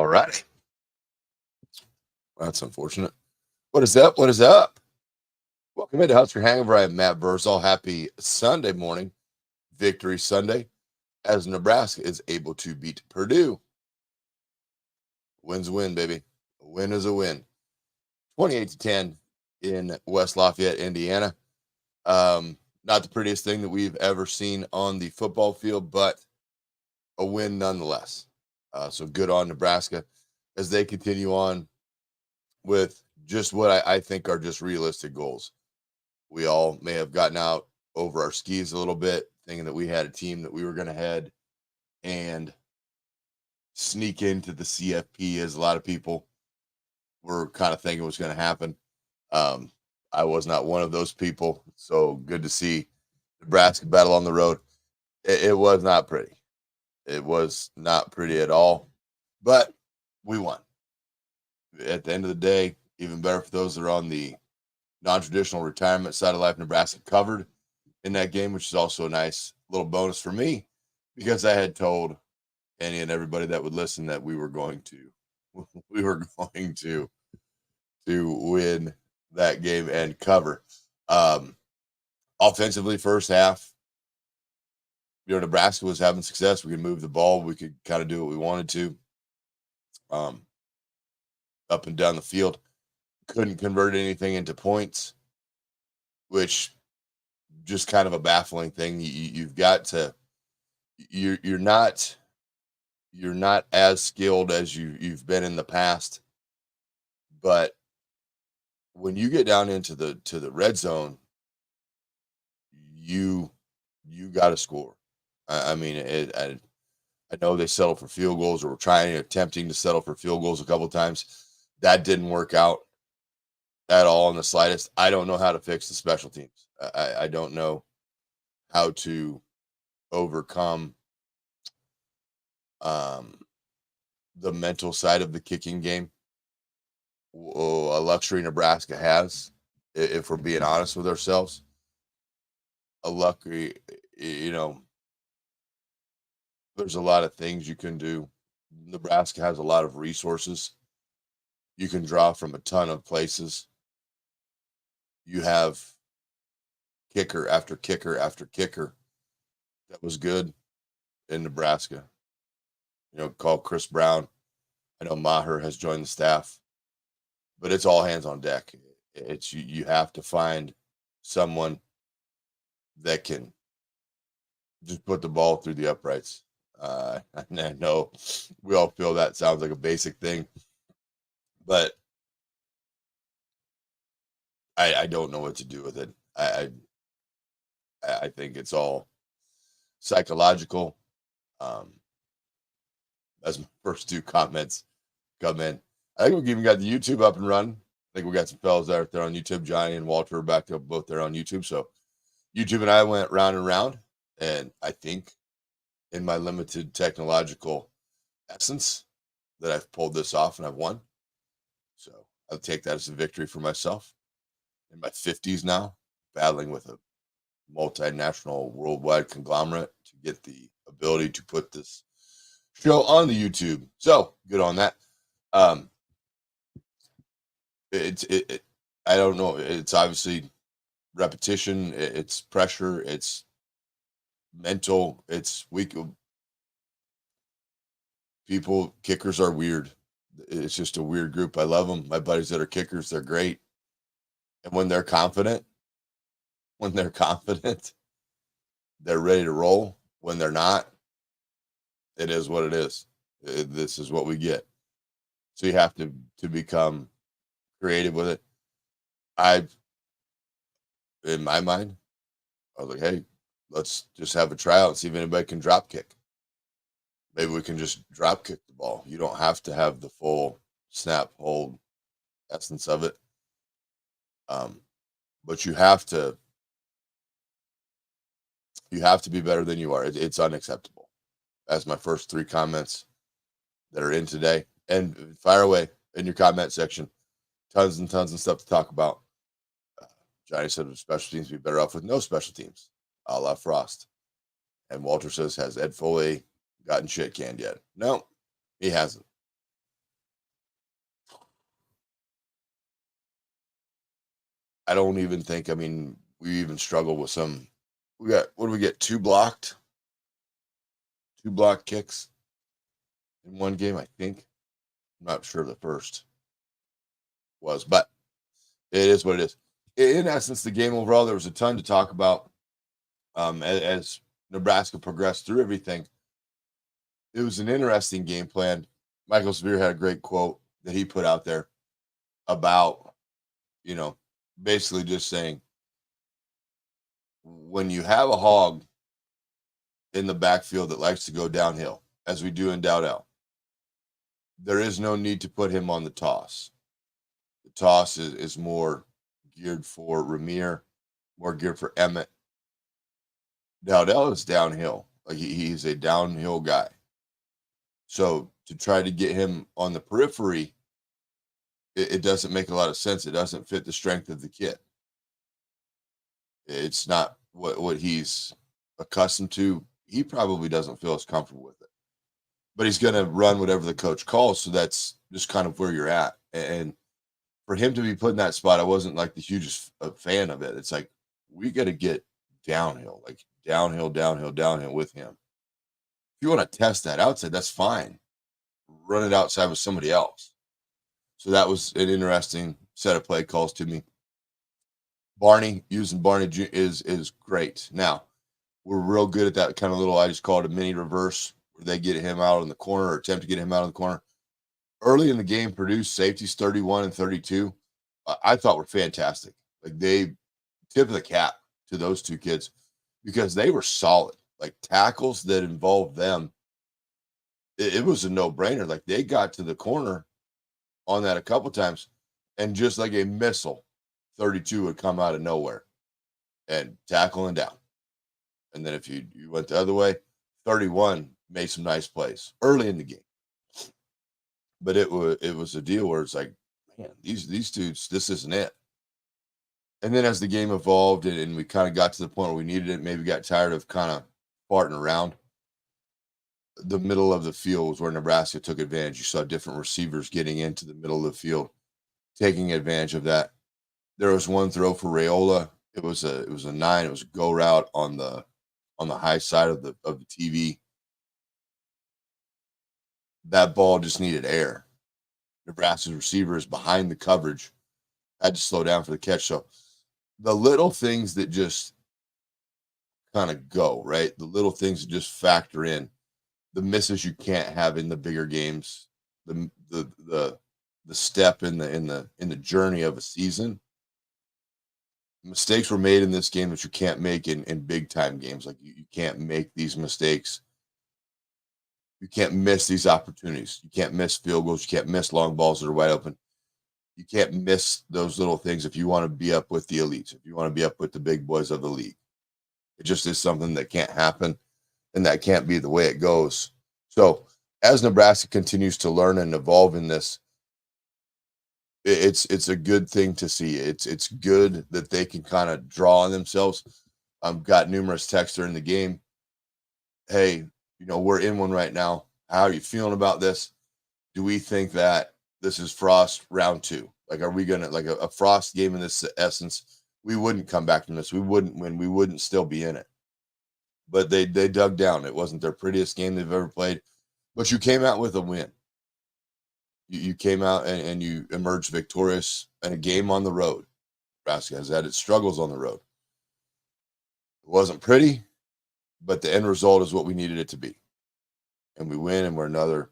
All right. That's unfortunate. What is up? What is up? Welcome into Husker Hangover. I am Matt Burzall. Happy Sunday morning, Victory Sunday, as Nebraska is able to beat Purdue. Win's a win, baby. A win is a win. 28-10 in West Lafayette, Indiana. Not the prettiest thing that we've ever seen on the football field, but a win nonetheless. So good on Nebraska as they continue on with just what I think are just realistic goals. We all may have gotten out over our skis a little bit, thinking that we had a team that we were going to head and sneak into the CFP, as a lot of people were kind of thinking was going to happen. I was not one of those people, so good to see Nebraska battle on the road. It was not pretty. It was not pretty at all, but we won. At the end of the day, even better for those that are on the non-traditional retirement side of life. Nebraska covered in that game, which is also a nice little bonus for me, because I had told any and everybody that would listen that we were going to win that game and cover. Offensively, first half, Nebraska was having success. We could move the ball. We could kind of do what we wanted to. Up and down the field. Couldn't convert anything into points, which just kind of a baffling thing. You've got to, you're not as skilled as you've been in the past, but when you get down into the red zone, you got to score. I mean, I know they settled for field goals, or were attempting to settle for field goals a couple of times. That didn't work out at all in the slightest. I don't know how to fix the special teams. I don't know how to overcome the mental side of the kicking game. A luxury Nebraska has, if we're being honest with ourselves. A luxury, there's a lot of things you can do. Nebraska has a lot of resources. You can draw from a ton of places. You have kicker after kicker after kicker that was good in Nebraska. Called Chris Brown. I know Maher has joined the staff, but it's all hands on deck. It's you have to find someone that can just put the ball through the uprights. And I know we all feel that sounds like a basic thing, but I don't know what to do with it. I think it's all psychological. As my first two comments come in, I think we've even got the YouTube up and running. I think we got some fellas out there on YouTube. Johnny and Walter are back up both there on YouTube. So YouTube and I went round and round, and I think in my limited technological essence that I've pulled this off and I've won. So I'll take that as a victory for myself. In my 50s now, battling with a multinational worldwide conglomerate to get the ability to put this show on the YouTube. So good on that. I don't know. It's obviously repetition. It's pressure. It's mental. It's weak. Kickers are weird. It's just a weird group. I love them. My buddies that are kickers, they're great. And when they're confident, they're ready to roll. When they're not, it is what it is. This is what we get. So you have to become creative with it. In my mind, I was like, hey, let's just have a tryout and see if anybody can drop kick. Maybe we can just drop kick the ball. You don't have to have the full snap hold essence of it. But you have to be better than you are. It's unacceptable. That's my first three comments that are in today. And fire away in your comment section. Tons and tons of stuff to talk about. Johnny said special teams be better off with no special teams, a la Frost. And Walter says, has Ed Foley gotten shit canned yet? No, he hasn't. I don't even think, I mean, we even struggle with some. We got, what do we get? Two block kicks in one game, I think. I'm not sure the first was, but it is what it is. In essence, the game overall, there was a ton to talk about. As Nebraska progressed through everything, it was an interesting game plan. Michael Severe had a great quote that he put out there about, you know, basically just saying, when you have a hog in the backfield that likes to go downhill, as we do in Dowdell, there is no need to put him on the toss. The toss is more geared for Ramir, more geared for Emmett. Dowdell is downhill. Like he's a downhill guy. So to try to get him on the periphery, it doesn't make a lot of sense. It doesn't fit the strength of the kid. It's not what he's accustomed to. He probably doesn't feel as comfortable with it. But he's going to run whatever the coach calls. So that's just kind of where you're at. And for him to be put in that spot, I wasn't like the hugest fan of it. It's like, we got to get downhill, like downhill, downhill, downhill with him. If you want to test that outside, that's fine. Run it outside with somebody else. So that was an interesting set of play calls to me. Using Barney is great. Now, we're real good at that kind of little, I just call it a mini reverse, where they get him out in the corner or attempt to get him out of the corner. Early in the game, Purdue's safeties 31 and 32, I thought were fantastic. Like, they tip of the cap to those two kids because they were solid. Like, tackles that involved them, it was a no-brainer. Like, they got to the corner on that a couple times, and just like a missile, 32 would come out of nowhere and tackle and down. And then if you went the other way, 31 made some nice plays early in the game. But it was a deal where it's like, man, these dudes, this isn't it. And then as the game evolved and we kind of got to the point where we needed it, maybe got tired of kind of farting around, the middle of the field was where Nebraska took advantage. You saw different receivers getting into the middle of the field, taking advantage of that. There was one throw for Rayola. It was a 9. It was a go route on the high side of the TV. That ball just needed air. Nebraska's receiver is behind the coverage, had to slow down for the catch. So the little things that just kind of go, right? The little things that just factor in, the misses you can't have in the bigger games, the step in the journey of a season. Mistakes were made in this game that you can't make in big time games. Like you can't make these mistakes. You can't miss these opportunities. You can't miss field goals. You can't miss long balls that are wide open. You can't miss those little things if you want to be up with the elites, if you want to be up with the big boys of the league. It just is something that can't happen, and that can't be the way it goes. So as Nebraska continues to learn and evolve in this, it's a good thing to see. It's good that they can kind of draw on themselves. Got numerous texts during the game. Hey, we're in one right now. How are you feeling about this? Do we think that this is Frost round 2? Like, are we gonna, like a Frost game in this essence? We wouldn't come back from this. We wouldn't win. We wouldn't still be in it. But they dug down. It wasn't their prettiest game they've ever played, but you came out with a win. You came out and you emerged victorious in a game on the road. Nebraska has had its struggles on the road. It wasn't pretty, but the end result is what we needed it to be. And we win, and we're another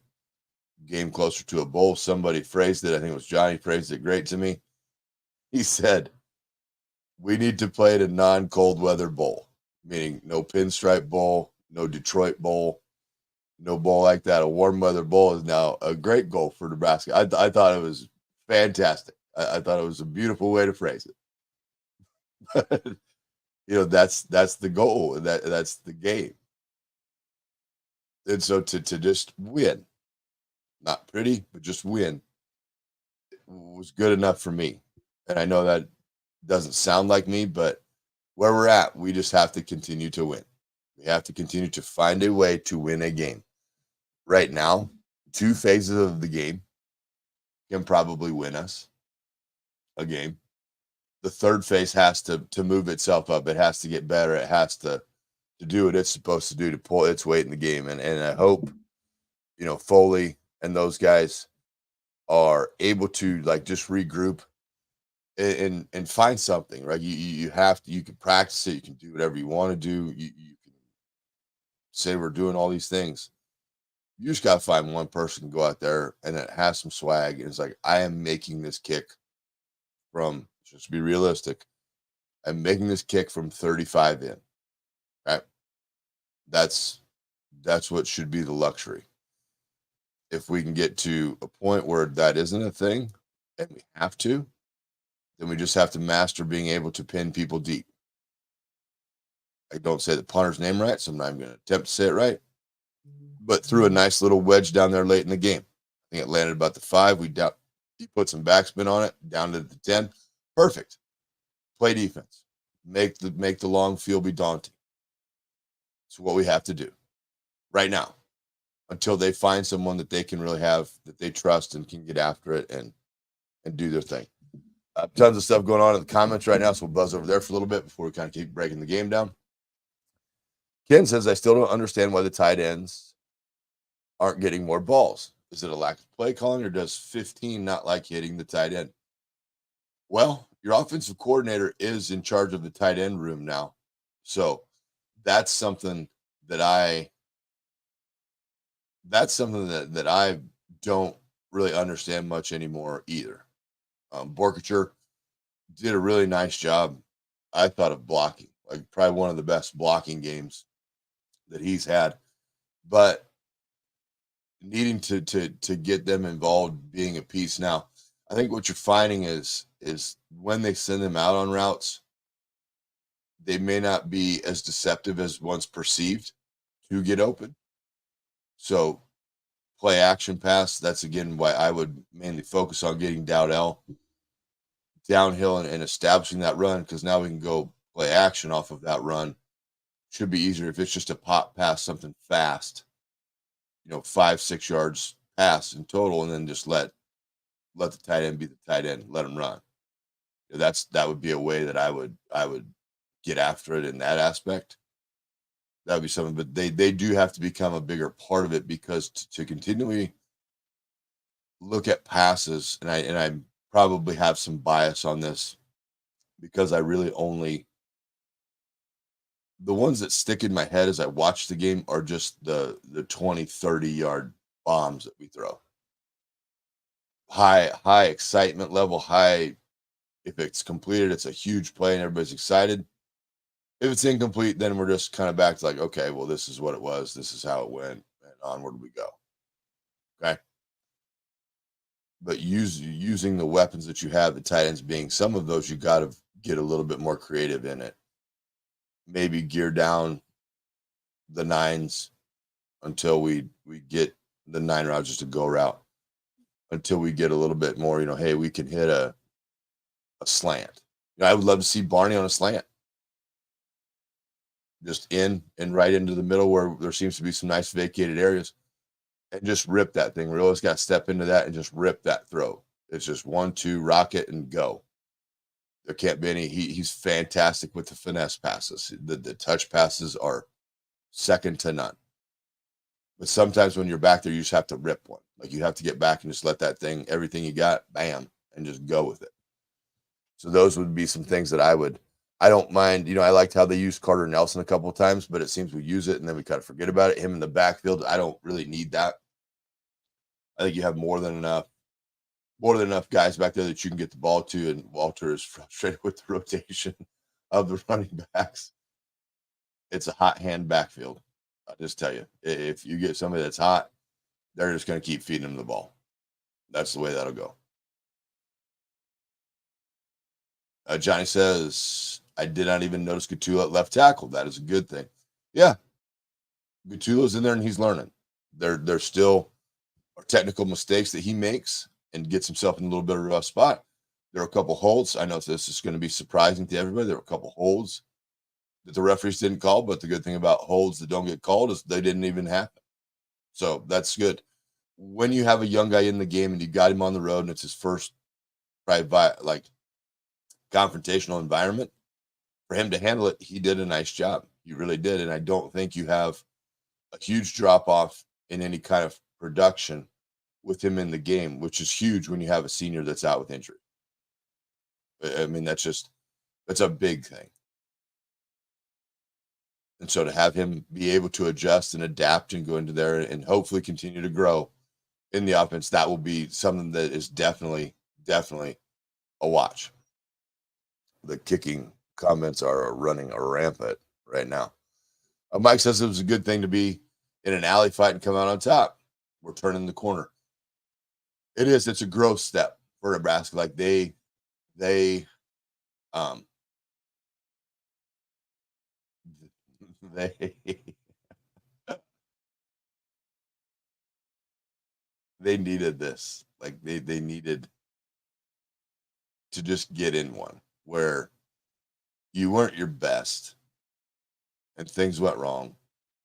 game closer to a bowl. Somebody phrased it, I think it was Johnny, phrased it great to me. He said, we need to play at a non-cold weather bowl, meaning no Pinstripe Bowl, no Detroit Bowl, no bowl like that. A warm weather bowl is now a great goal for Nebraska. I thought it was fantastic. I thought it was a beautiful way to phrase it. That's the goal. That's the game. And so to just win, not pretty, but just win, was good enough for me. And I know that doesn't sound like me, but where we're at, we just have to continue to win. We have to continue to find a way to win a game. Right now, 2 phases of the game can probably win us a game. the third phase has to move itself up. It has to get better. It has to do what it's supposed to do to pull its weight in the game. And I hope, Foley and those guys are able to like just regroup and find something, right? You have to, you can practice it, you can do whatever you want to do. You can say we're doing all these things. You just gotta find one person to go out there and that has some swag. And it's like, I am making this kick from, just to be realistic, I'm making this kick from 35 in. Right. That's what should be the luxury. If we can get to a point where that isn't a thing and we have to, then we just have to master being able to pin people deep. I don't say the punter's name right, so I'm not even going to attempt to say it right. But threw a nice little wedge down there late in the game. I think it landed about the 5. He put some backspin on it, down to the 10. Perfect. Play defense. Make the long field be daunting. It's what we have to do right now until they find someone that they can really have, that they trust and can get after it and do their thing. Tons of stuff going on in the comments right now, so we'll buzz over there for a little bit before we kind of keep breaking the game down. Ken says, I still don't understand why the tight ends aren't getting more balls. Is it a lack of play calling, or does 15 not like hitting the tight end? Well, your offensive coordinator is in charge of the tight end room now. So that's something that I don't really understand much anymore either. Borkacher did a really nice job, I thought, of blocking, like probably one of the best blocking games that he's had. But needing to get them involved, being a piece. Now, I think what you're finding is when they send them out on routes, they may not be as deceptive as once perceived to get open. So play action pass, that's again why I would mainly focus on getting Dowdell downhill and establishing that run, because now we can go play action off of that run. Should be easier if it's just a pop pass, something fast, 5-6 yards pass in total, and then just let the tight end be the tight end, let him run. That would be a way that I would get after it in that aspect. That would be something, but they do have to become a bigger part of it, because to continually look at passes, and I probably have some bias on this, because I really only, the ones that stick in my head as I watch the game are just the 20, 30-yard bombs that we throw. High excitement level, high. If it's completed, it's a huge play and everybody's excited. If it's incomplete, then we're just kind of back to like, okay, well, this is what it was. This is how it went, and onward we go. Okay. But using the weapons that you have, the tight ends being some of those, you got to get a little bit more creative in it. Maybe gear down the 9s until we get the 9 route just a go route, until we get a little bit more, hey, we can hit a slant. I would love to see Barney on a slant. Just in and right into the middle where there seems to be some nice vacated areas, and just rip that thing. We always got to step into that and just rip that throw. It's just 1-2, rocket and go. There can't be any. He's fantastic with the finesse passes. The touch passes are second to none. But sometimes when you're back there, you just have to rip one. Like, you have to get back and just let that thing, everything you got, bam, and just go with it. So those would be some things that I don't mind. I liked how they used Carter Nelson a couple of times, but it seems we use it and then we kind of forget about it. Him in the backfield, I don't really need that. I think you have more than enough guys back there that you can get the ball to, and Walter is frustrated with the rotation of the running backs. It's a hot hand backfield. I'll just tell you, if you get somebody that's hot, they're just going to keep feeding them the ball. That's the way that'll go. Johnny says, I did not even notice Gatula at left tackle. That is a good thing. Yeah. Gatula's in there and he's learning. There still are technical mistakes that he makes and gets himself in a little bit of a rough spot. There are a couple holds. I know this is going to be surprising to everybody. There were a couple holds that the referees didn't call, but the good thing about holds that don't get called is they didn't even happen. So that's good. When you have a young guy in the game and you got him on the road and it's his first probably confrontational environment, for him to handle it, he did a nice job. He really did. And I don't think you have a huge drop off in any kind of production with him in the game, which is huge when you have a senior that's out with injury. I mean, that's a big thing. And so to have him be able to adjust and adapt and go into there and hopefully continue to grow in the offense, that will be something that is definitely, definitely a watch. The kicking comments are running rampant right now. Mike says it was a good thing to be in an alley fight and come out on top. We're turning the corner. It is. It's a growth step for Nebraska. Like they they they needed this. Like they needed to just get in one where you weren't your best and things went wrong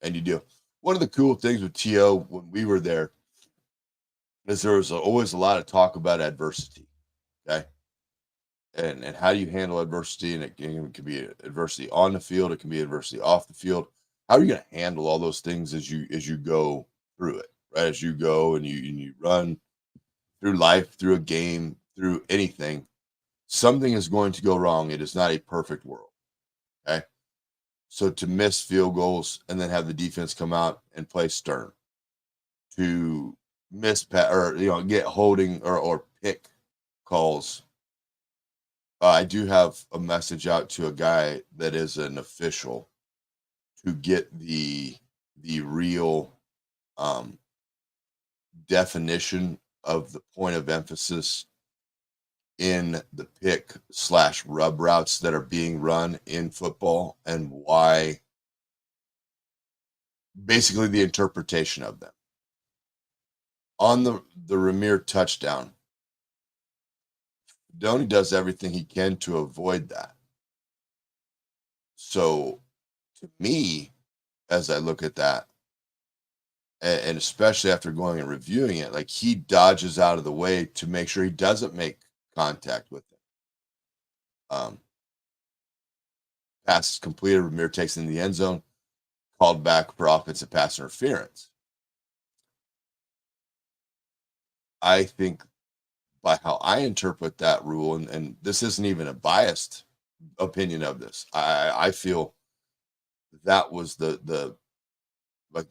and you do. One of the cool things with TO when we were there is there was always a lot of talk about adversity. Okay. And how do you handle adversity? And it can be adversity on the field, it can be adversity off the field. How are you going to handle all those things as you go through it, right? As you go and you run through life, through a game, through anything, something is going to go wrong. It is not a perfect world. Okay. So to miss field goals and then have the defense come out and play stern, to miss or get holding or pick calls. I do have a message out to a guy that is an official to get the real definition of the point of emphasis in the pick / rub routes that are being run in football and why, basically the interpretation of them. On the Ramir touchdown, Donnie does everything he can to avoid that. So to me, as I look at that, and especially after going and reviewing it, like he dodges out of the way to make sure he doesn't make contact with it. Pass is completed. Ramir takes it in the end zone, called back for offensive pass interference. I think by how I interpret that rule, and this isn't even a biased opinion of this, I feel that was the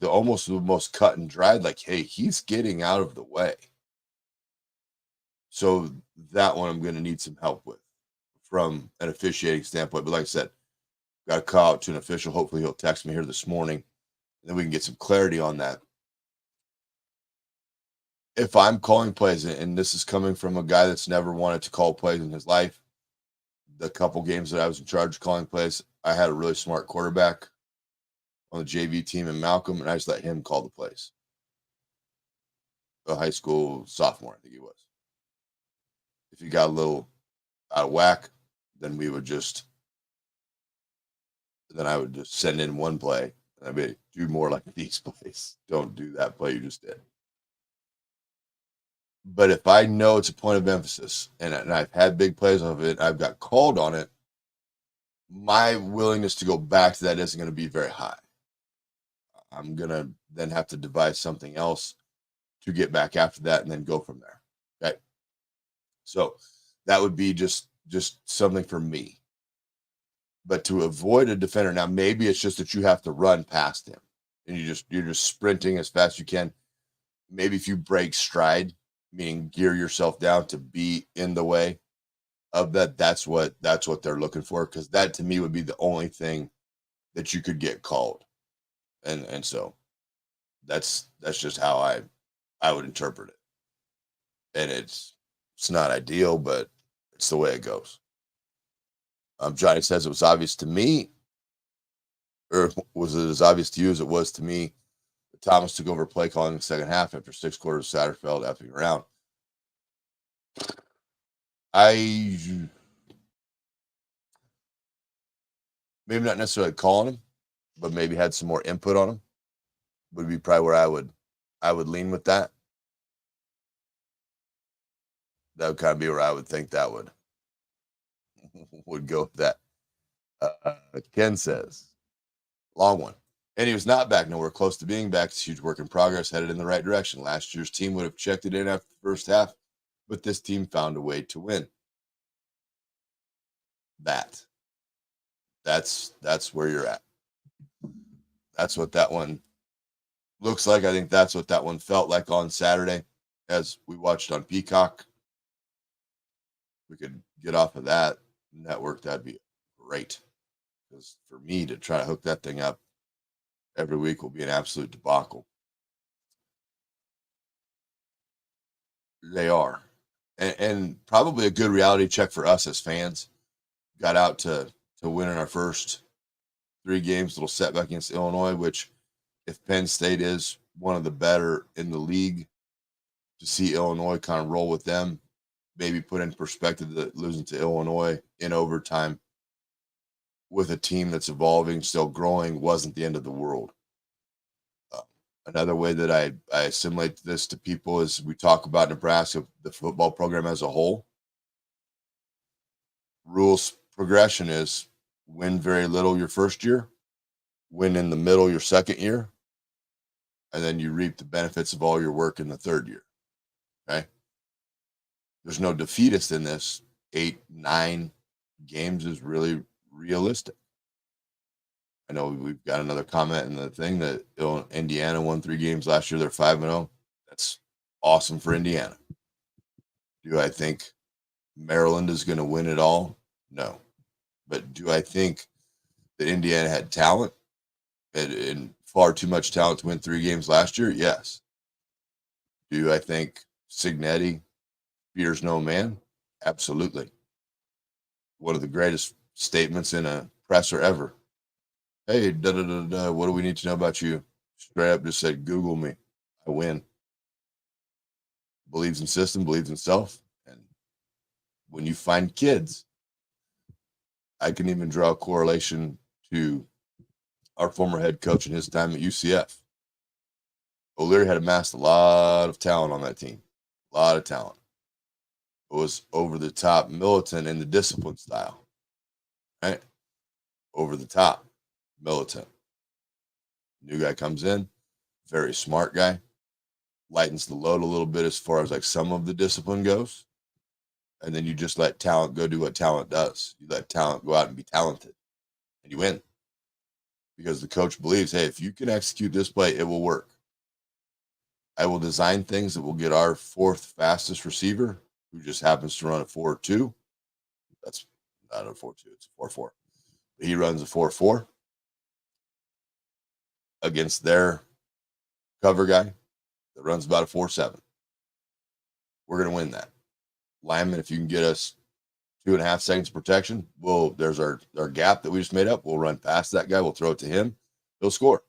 almost the most cut and dried, like, hey, he's getting out of the way. So that one I'm going to need some help with from an officiating standpoint. But like I said, got to call out to an official. Hopefully he'll text me here this morning, and then we can get some clarity on that. If I'm calling plays, and this is coming from a guy that's never wanted to call plays in his life, the couple games that I was in charge of calling plays, I had a really smart quarterback on the JV team in Malcolm, and I just let him call the plays. A high school sophomore, I think he was. If he got a little out of whack, then I would just send in one play, and I'd be do more like these plays. Don't do that play you just did. But if I know it's a point of emphasis and I've had big plays of it, I've got called on it, my willingness to go back to that isn't going to be very high. I'm going to then have to devise something else to get back after that and then go from there. Okay. So that would be just something for me. But to avoid a defender, now maybe it's just that you have to run past him and you're just sprinting as fast as you can. Maybe if you break stride, meaning gear yourself down to be in the way of that, that's what they're looking for, because that to me would be the only thing that you could get called. And so that's just how I would interpret it. And it's not ideal, but it's the way it goes. Johnny says it was obvious to me, or was it as obvious to you as it was to me, that Thomas took over play calling in the second half after 6 quarters of Satterfield effing around. Maybe not necessarily calling him, but maybe had some more input on him. Would be probably where I would lean with that. That would kind of be where I would think that would would go with that. Ken says, long one. And he was not back, nowhere close to being back. It's a huge work in progress, headed in the right direction. Last year's team would have checked it in after the first half, but this team found a way to win. That's where you're at. That's what that one looks like. I think that's what that one felt like on Saturday as we watched on Peacock. We could get off of that network, that'd be great. Because for me to try to hook that thing up every week will be an absolute debacle. They are. And probably a good reality check for us as fans. Got out to win in our first 3 games, little setback against Illinois, which if Penn State is one of the better in the league, to see Illinois kind of roll with them, maybe put in perspective that losing to Illinois in overtime with a team that's evolving, still growing, wasn't the end of the world. Another way that I assimilate this to people is we talk about Nebraska, the football program as a whole. Rules progression is win very little your first year, win in the middle your second year, and then you reap the benefits of all your work in the third year. Okay. There's no defeatist in this. 8, 9 games is really realistic. I know we've got another comment in the thing that Indiana won 3 games last year. They're 5-0. That's awesome for Indiana. Do I think Maryland is going to win it all? No. But do I think that Indiana had talent and far too much talent to win 3 games last year? Yes. Do I think Signetti fears no man? Absolutely. One of the greatest statements in a presser ever. Hey, what do we need to know about you? Straight up just said, Google me. I win. Believes in system, believes in self. And when you find kids, I can even draw a correlation to our former head coach in his time at UCF. O'Leary had amassed a lot of talent on that team. A lot of talent. It was over the top militant in the discipline style. Right? Over the top. Militant. New guy comes in, very smart guy, lightens the load a little bit as far as like some of the discipline goes. And then you just let talent go do what talent does. You let talent go out and be talented, and you win. Because the coach believes, hey, if you can execute this play, it will work. I will design things that will get our 4th fastest receiver, who just happens to run a 4.2. That's not a 4.2, it's a 4.4. He runs a 4.4. Against their cover guy that runs about a 4.7. We're going to win that. Lineman, if you can get us 2.5 seconds of protection, there's our gap that we just made up. We'll run past that guy. We'll throw it to him. He'll score.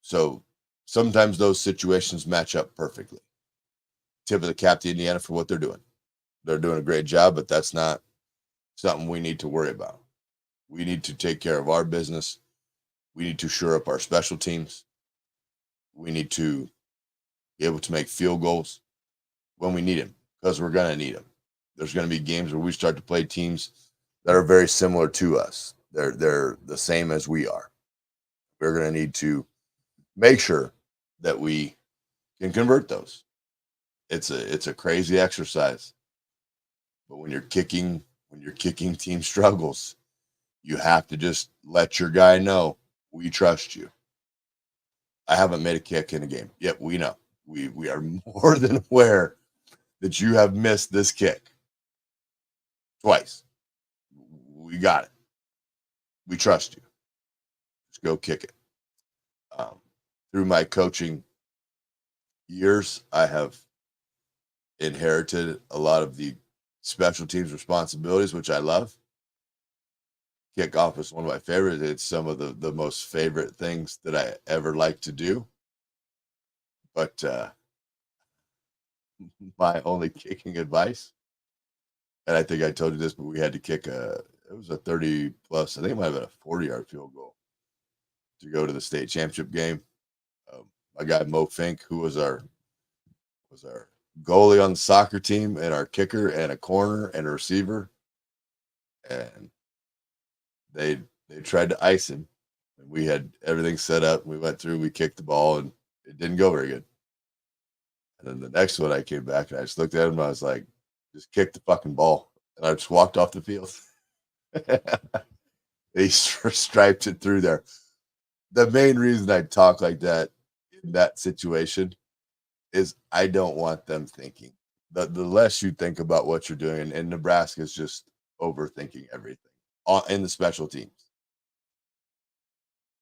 So sometimes those situations match up perfectly. Tip of the cap to Indiana for what they're doing. They're doing a great job, but that's not something we need to worry about. We need to take care of our business. We need to shore up our special teams. We need to be able to make field goals when we need them, because we're going to need them. There's going to be games where we start to play teams that are very similar to us. They're the same as we are. We're going to need to make sure that we can convert those. It's a crazy exercise. But when you're kicking team struggles, you have to just let your guy know, we trust you. I haven't made a kick in a game. Yet we know. We are more than aware that you have missed this kick twice. We got it. We trust you. Just go kick it. Through my coaching years, I have inherited a lot of the special teams responsibilities, which I love. Kickoff is one of my favorites. It's some of the most favorite things that I ever like to do. But my only kicking advice, and I think I told you this, but we had to kick it was a 30 plus, I think it might have been a 40-yard field goal to go to the state championship game. My guy Mo Fink, who was our goalie on the soccer team, and our kicker and a corner and a receiver, and they tried to ice him. And we had everything set up. We went through, we kicked the ball, and it didn't go very good. And then the next one, I came back and I just looked at him and I was like, just kick the fucking ball. And I just walked off the field. He striped it through there. The main reason I talk like that in that situation is I don't want them thinking. The less you think about what you're doing, and Nebraska is just overthinking everything in the special teams.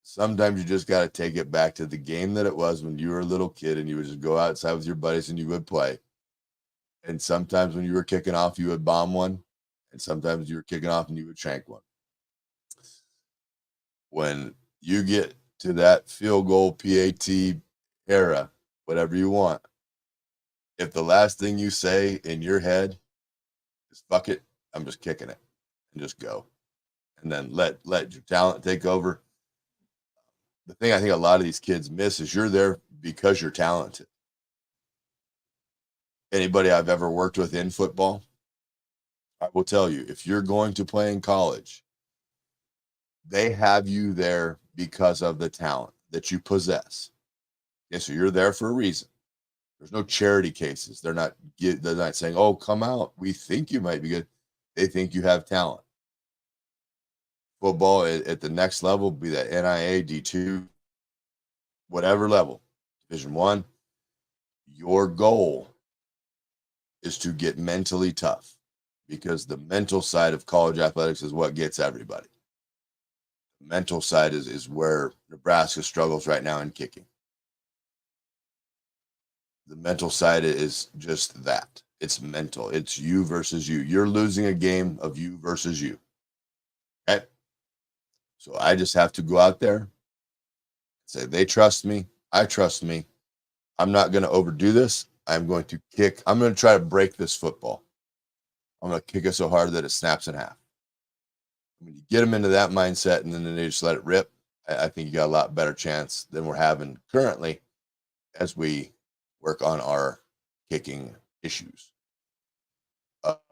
Sometimes you just got to take it back to the game that it was when you were a little kid and you would just go outside with your buddies and you would play. And sometimes when you were kicking off, you would bomb one. And sometimes you were kicking off and you would shank one. When you get to that field goal PAT era, whatever you want, if the last thing you say in your head is fuck it, I'm just kicking it, and just go. And then let your talent take over. The thing I think a lot of these kids miss is you're there because you're talented. Anybody I've ever worked with in football, I will tell you, if you're going to play in college, they have you there because of the talent that you possess. Okay, so you're there for a reason. There's no charity cases. They're not saying, "Oh, come out. We think you might be good." They think you have talent. Football at the next level, be that NIA, D2, whatever level, Division I, your goal is to get mentally tough, because the mental side of college athletics is what gets everybody. The mental side is where Nebraska struggles right now in kicking. The mental side is just that. It's mental. It's you versus you. You're losing a game of you versus you. Okay? So I just have to go out there, say they trust me. I trust me. I'm not going to overdo this. I'm going to kick. I'm going to try to break this football. I'm going to kick it so hard that it snaps in half. When you get them into that mindset and then they just let it rip, I think you got a lot better chance than we're having currently as we work on our kicking issues.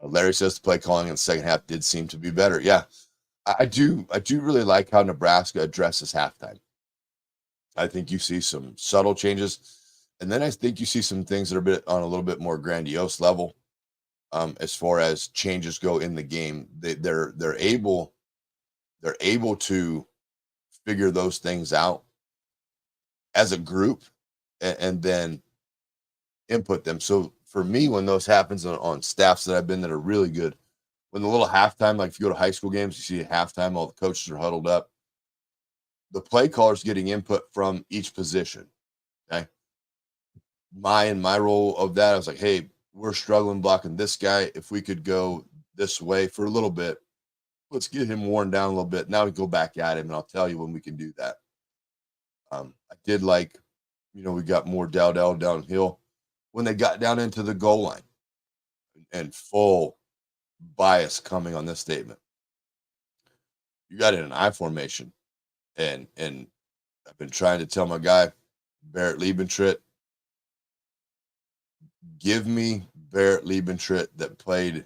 Larry says the play calling in the second half did seem to be better. Yeah, I do really like how Nebraska addresses halftime. I think you see some subtle changes, and then I think you see some things that are on a little bit more grandiose level. As far as changes go in the game, they're able to figure those things out as a group, and then input them. So for me, when those happens on staffs that I've been that are really good, when the little halftime, like if you go to high school games, you see at halftime, all the coaches are huddled up. The play caller's getting input from each position. Okay. My role of that, I was like, hey, we're struggling blocking this guy. If we could go this way for a little bit, let's get him worn down a little bit. Now we go back at him, and I'll tell you when we can do that. I did like, we got more Dowdell downhill when they got down into the goal line, and full bias coming on this statement. You got in an I formation, and I've been trying to tell my guy, Barrett Liebentritt, give me Barrett Liebentritt that played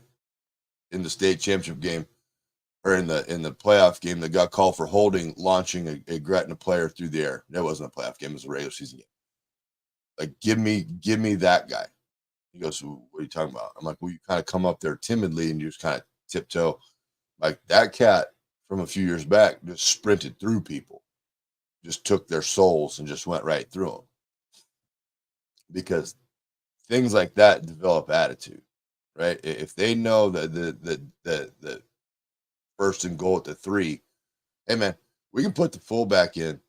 in the state championship game, or in the playoff game that got called for holding, launching a Gretna player through the air. That wasn't a playoff game; it was a regular season game. Like, give me that guy. He goes, "What are you talking about?" I'm like, "Well, you kind of come up there timidly and you just kind of tiptoe." Like, that cat from a few years back just sprinted through people, just took their souls and just went right through them. Because things like that develop attitude, right? If they know that the first and goal at the 3, hey man, we can put the fullback in.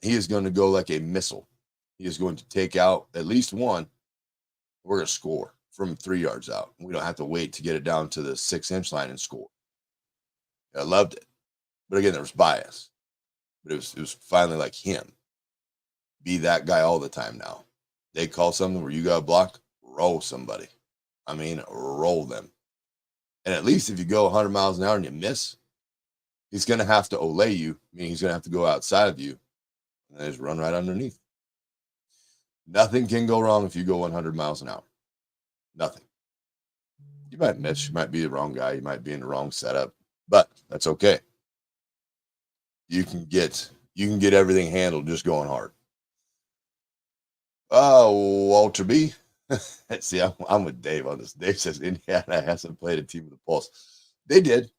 He is going to go like a missile. He is going to take out at least one. We're going to score from 3 yards out. We don't have to wait to get it down to the 6-inch line and score. I loved it. But again, there was bias. But it was finally like him. Be that guy all the time now. They call something where you got to block, roll somebody. I mean, roll them. And at least if you go 100 miles an hour and you miss, he's going to have to olay you, meaning he's going to have to go outside of you and just run right underneath. Nothing can go wrong if you go 100 miles an hour. Nothing. You might miss. You might be the wrong guy. You might be in the wrong setup. but that's okay. You can get everything handled just going hard. Oh, Walter B. See, I'm with Dave on this. Dave says Indiana hasn't played a team with a pulse. They did.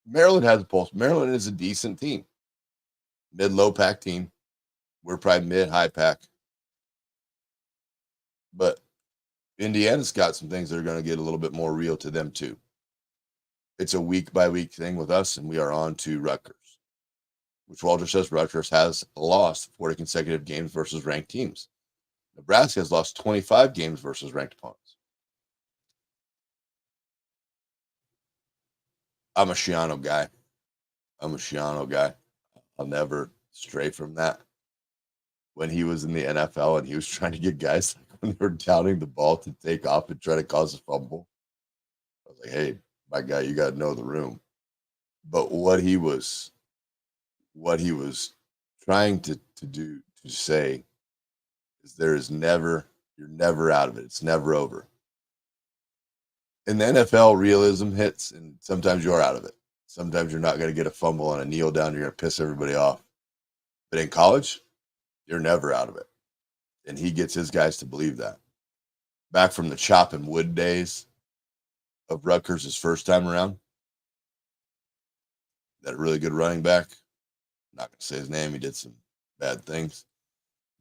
Maryland has a pulse. Maryland is a decent team, mid low pack team. We're probably mid high pack, but Indiana's got some things that are going to get a little bit more real to them too. It's a week by week thing with us, and we are on to Rutgers, which Walter says Rutgers has lost 40 consecutive games versus ranked teams. Nebraska has lost 25 games versus ranked opponents. I'm a Shiano guy. I'll never stray from that. When he was in the NFL and he was trying to get guys when they were downing the ball to take off and try to cause a fumble, I was like, hey, my guy, you got to know the room. But what he was trying to do to say is you're never out of it. It's never over. In the NFL, realism hits, and sometimes you're out of it. Sometimes you're not going to get a fumble on a kneel down. You're going to piss everybody off. But in college, you're never out of it. And he gets his guys to believe that. Back from the chop and wood days of Rutgers' his first time around, that really good running back. I'm not going to say his name. He did some bad things,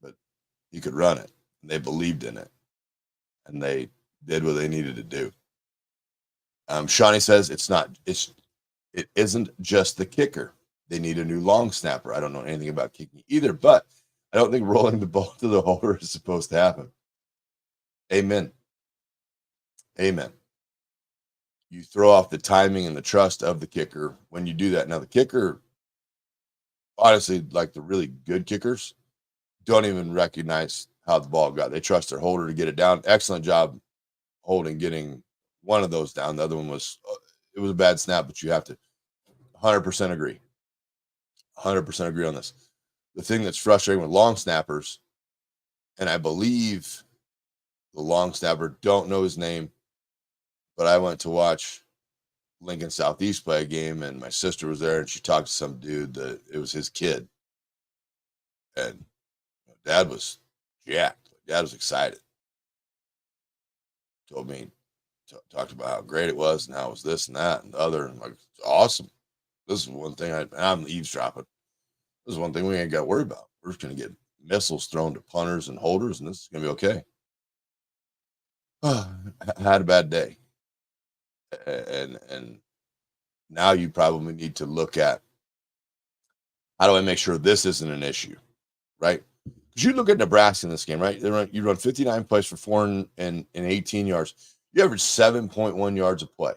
but he could run it. And they believed in it. And they did what they needed to do. Shawnee says it isn't just the kicker. They need a new long snapper. I don't know anything about kicking either, but I don't think rolling the ball to the holder is supposed to happen. Amen. You throw off the timing and the trust of the kicker when you do that. Now, the kicker, honestly, like the really good kickers, don't even recognize how the ball got. They trust their holder to get it down. Excellent job holding, getting one of those down. The other one was, it was a bad snap, but you have to 100% agree. 100% agree on this. The thing that's frustrating with long snappers, and I believe the long snapper, don't know his name, but I went to watch Lincoln Southeast play a game, and my sister was there, and she talked to some dude that it was his kid, and Dad was jacked. Dad was excited. Told me, talked about how great it was, and how it was this and that and the other, and like, it's awesome. This is one thing I'm eavesdropping. This is one thing we ain't got to worry about. We're just going to get missiles thrown to punters and holders, and this is going to be okay. I had a bad day. And now you probably need to look at, how do I make sure this isn't an issue, right? Because you look at Nebraska in this game, right? You run 59 plays for 418 yards. You average 7.1 yards a play.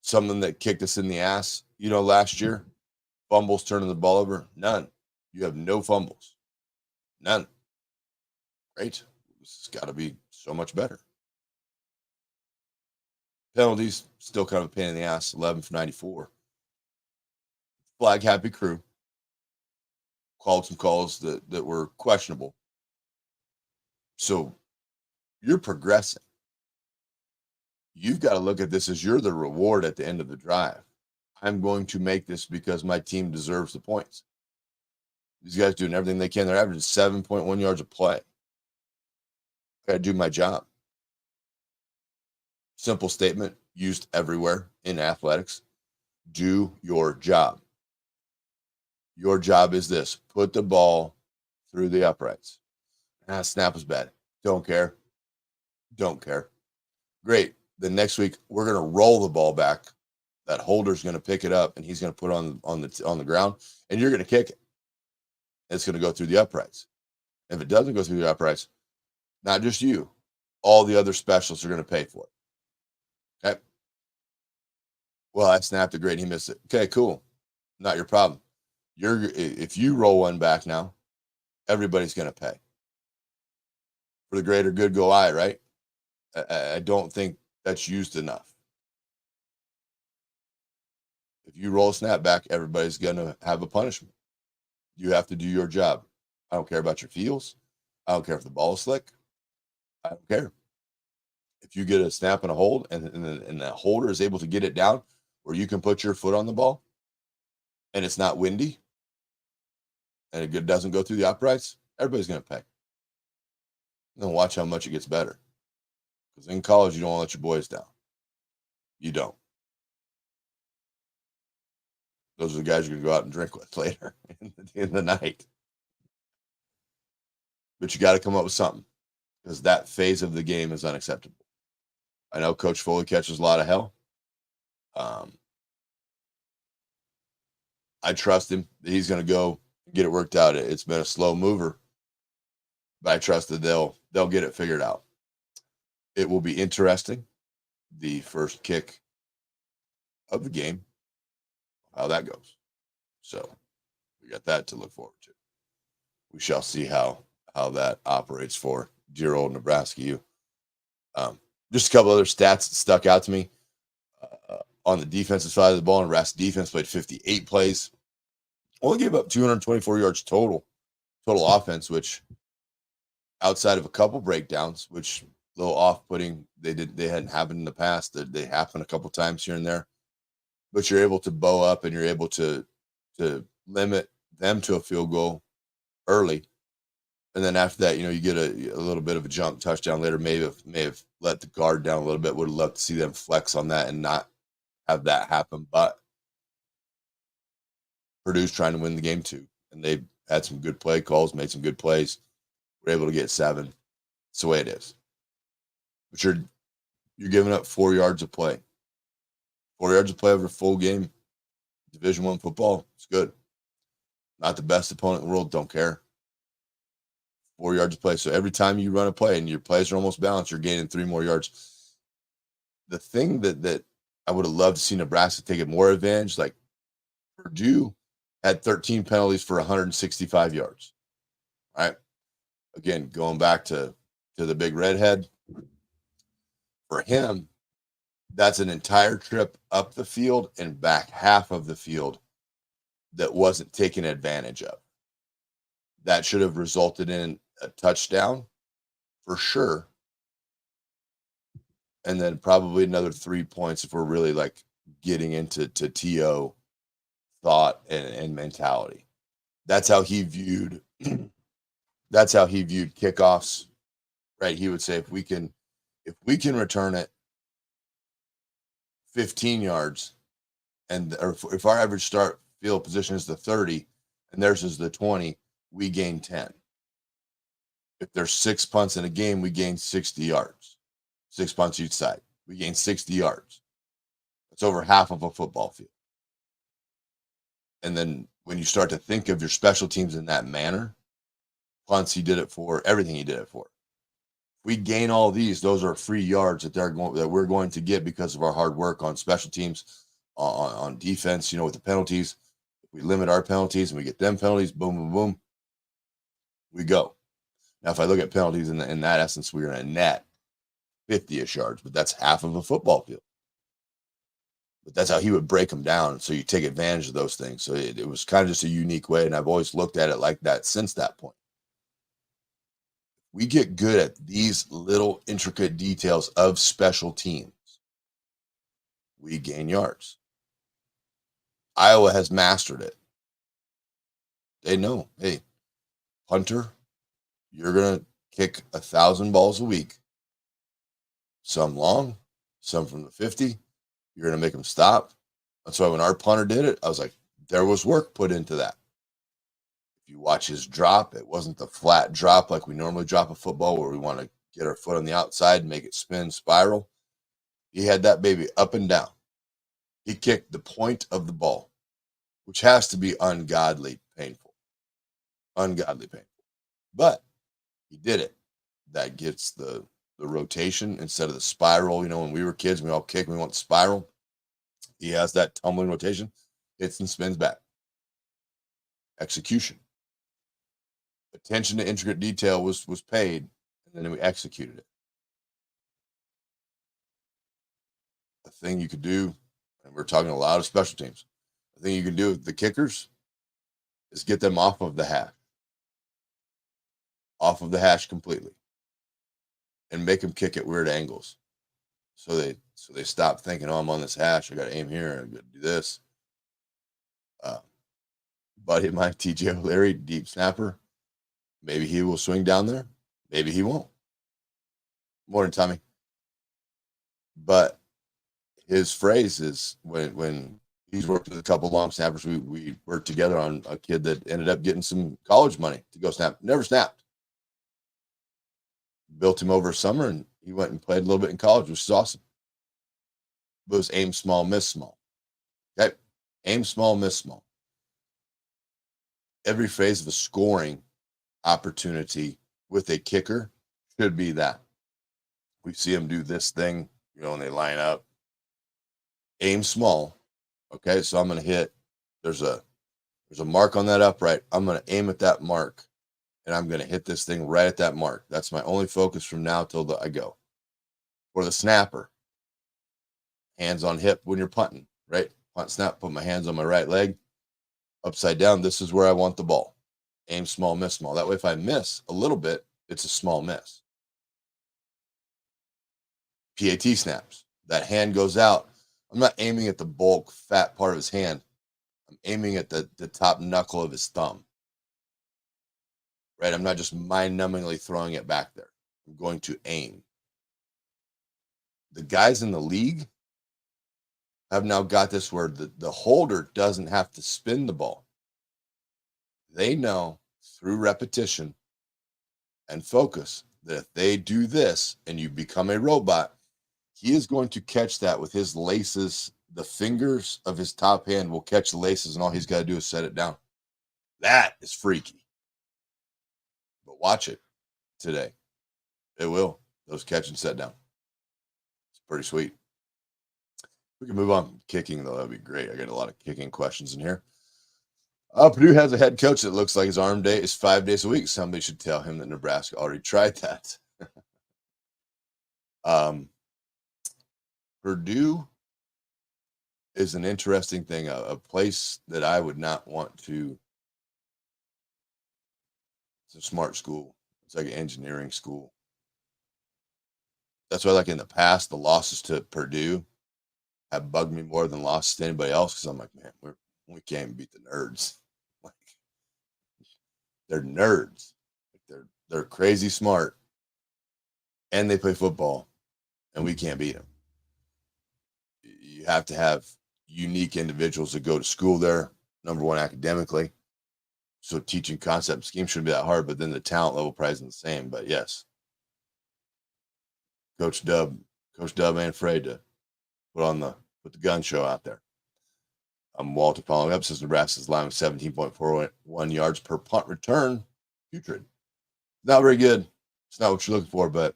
Something that kicked us in the ass, last year. Fumbles turning the ball over, none. You have no fumbles, none. Great. This has got to be so much better. Penalties, still kind of a pain in the ass, 11 for 94. Flag happy crew. Called some calls that were questionable. So you're progressing. You've got to look at this as you're the reward at the end of the drive. I'm going to make this because my team deserves the points. These guys doing everything they can. They're averaging 7.1 yards a play. I got to do my job. Simple statement used everywhere in athletics. Do your job. Your job is this. Put the ball through the uprights. Snap was bad. Don't care. Great. The next week, we're going to roll the ball back. That holder's going to pick it up, and he's going to put it on the ground, and you're going to kick it. It's going to go through the uprights. If it doesn't go through the uprights, not just you, all the other specialists are going to pay for it. Okay. Well, I snapped it great. He missed it. Okay, cool. Not your problem. If you roll one back now, everybody's going to pay. For the greater good go I, right? I don't think that's used enough. If you roll a snap back, everybody's going to have a punishment. You have to do your job. I don't care about your feels. I don't care if the ball is slick. I don't care. If you get a snap and a hold and the holder is able to get it down, where you can put your foot on the ball and it's not windy and it doesn't go through the uprights, everybody's going to pay. And then watch how much it gets better. Because in college, you don't want to let your boys down. You don't. Those are the guys you're going to go out and drink with later in the night. But you got to come up with something, because that phase of the game is unacceptable. I know Coach Foley catches a lot of hell. I trust him that he's going to go get it worked out. It's been a slow mover, but I trust that they'll get it figured out. It will be interesting, the first kick of the game, how that goes. So we got that to look forward to. We shall see how that operates for dear old Nebraska U. Just a couple other stats that stuck out to me. On the defensive side of the ball, Nebraska defense played 58 plays. Only gave up 224 yards total offense, which outside of a couple breakdowns, which a little off-putting, they hadn't happened in the past. They happen a couple times here and there. But you're able to bow up and you're able to limit them to a field goal early. And then after that, you get a little bit of a jump touchdown later. May have let the guard down a little bit. Would have loved to see them flex on that and not have that happen. But Purdue's trying to win the game too. And they had some good play calls, made some good plays. We're able to get 7. It's the way it is. But you're giving up 4 yards of play. 4 yards of play over a full game. Division I football, it's good. Not the best opponent in the world, don't care. 4 yards of play. So every time you run a play and your plays are almost balanced, you're gaining 3 more yards. The thing that I would have loved to see Nebraska take it more advantage, like Purdue had 13 penalties for 165 yards. All right. Again, going back to the big redhead, for him, that's an entire trip up the field and back half of the field that wasn't taken advantage of. That should have resulted in a touchdown for sure. And then probably another 3 points if we're really like getting into TO thought and mentality. That's how he viewed kickoffs, right? He would say if we can return it 15 yards or if our average start field position is the 30 and theirs is the 20, we gain 10. If there's 6 punts in a game, we gain 60 yards. 6 punts each side. We gain 60 yards. That's over half of a football field. And then when you start to think of your special teams in that manner, punts he did it for, everything he did it for. If we gain all these, those are free yards that we're going to get because of our hard work on special teams, on defense, with the penalties. If we limit our penalties and we get them penalties, boom, boom, boom, we go. Now, if I look at penalties in that essence, we're in a net 50-ish yards, but that's half of a football field. But that's how he would break them down. So you take advantage of those things. So it was kind of just a unique way. And I've always looked at it like that since that point. We get good at these little intricate details of special teams. We gain yards. Iowa has mastered it. They know, hey, punter, you're going to kick 1,000 balls a week. Some long, some from the 50. You're going to make them stop. That's why when our punter did it, I was like, there was work put into that. If you watch his drop, it wasn't the flat drop like we normally drop a football where we want to get our foot on the outside, make it spin, spiral. He had that baby up and down. He kicked the point of the ball, which has to be ungodly painful. Ungodly painful. But he did it. That gets the rotation instead of the spiral. When we were kids, we all kick, we want the spiral. He has that tumbling rotation, hits and spins back. Execution. Attention to intricate detail was paid, and then we executed it. The thing you could do, and we're talking a lot of special teams, the thing you can do with the kickers is get them off of the hash. Off of the hash completely. And make them kick at weird angles. So So they stop thinking, oh, I'm on this hash. I got to aim here. I got to do this. Uh, buddy of mine, TJ O'Leary, deep snapper. Maybe he will swing down there. Maybe he won't. Morning, Tommy. But his phrase is when he's worked with a couple long snappers, we worked together on a kid that ended up getting some college money to go snap. Never snapped. Built him over summer, and he went and played a little bit in college, which is awesome. But it was aim small, miss small. Okay? Aim small, miss small. Every phase of a scoring opportunity with a kicker should be that. We see them do this thing, when they line up. Aim small. Okay, so I'm going to hit. There's a mark on that upright. I'm going to aim at that mark, and I'm going to hit this thing right at that mark. That's my only focus from now till I go. For the snapper, hands on hip when you're punting, right? Punt snap, put my hands on my right leg, upside down. This is where I want the ball. Aim small, miss small. That way, if I miss a little bit, it's a small miss. PAT snaps. That hand goes out. I'm not aiming at the bulk, fat part of his hand. I'm aiming at the top knuckle of his thumb. Right? I'm not just mind-numbingly throwing it back there. I'm going to aim. The guys in the league have now got this where the holder doesn't have to spin the ball. They know through repetition and focus that if they do this and you become a robot, he is going to catch that with his laces. The fingers of his top hand will catch the laces, and all he's got to do is set it down. That is freaky. But watch it today. It will. Those catch and set down. It's pretty sweet. We can move on. Kicking, though, that'd be great. I got a lot of kicking questions in here. Purdue has a head coach that looks like his arm day is 5 days a week. Somebody should tell him that Nebraska already tried that. Purdue is an interesting thing, a place that I would not want to. It's a smart school. It's like an engineering school. That's why, like in the past, the losses to Purdue have bugged me more than losses to anybody else, because I'm like, man, we can't even beat the nerds. Like, they're nerds. Like, they're crazy smart, and they play football, and we can't beat them. You have to have unique individuals that go to school there. Number one, academically. So teaching concept and scheme shouldn't be that hard, but then the talent level probably isn't the same. But yes, Coach Dub ain't afraid to put the gun show out there. Walter following up says Nebraska's line with 17.41 yards per punt return. Putrid. Not very good. It's not what you're looking for, but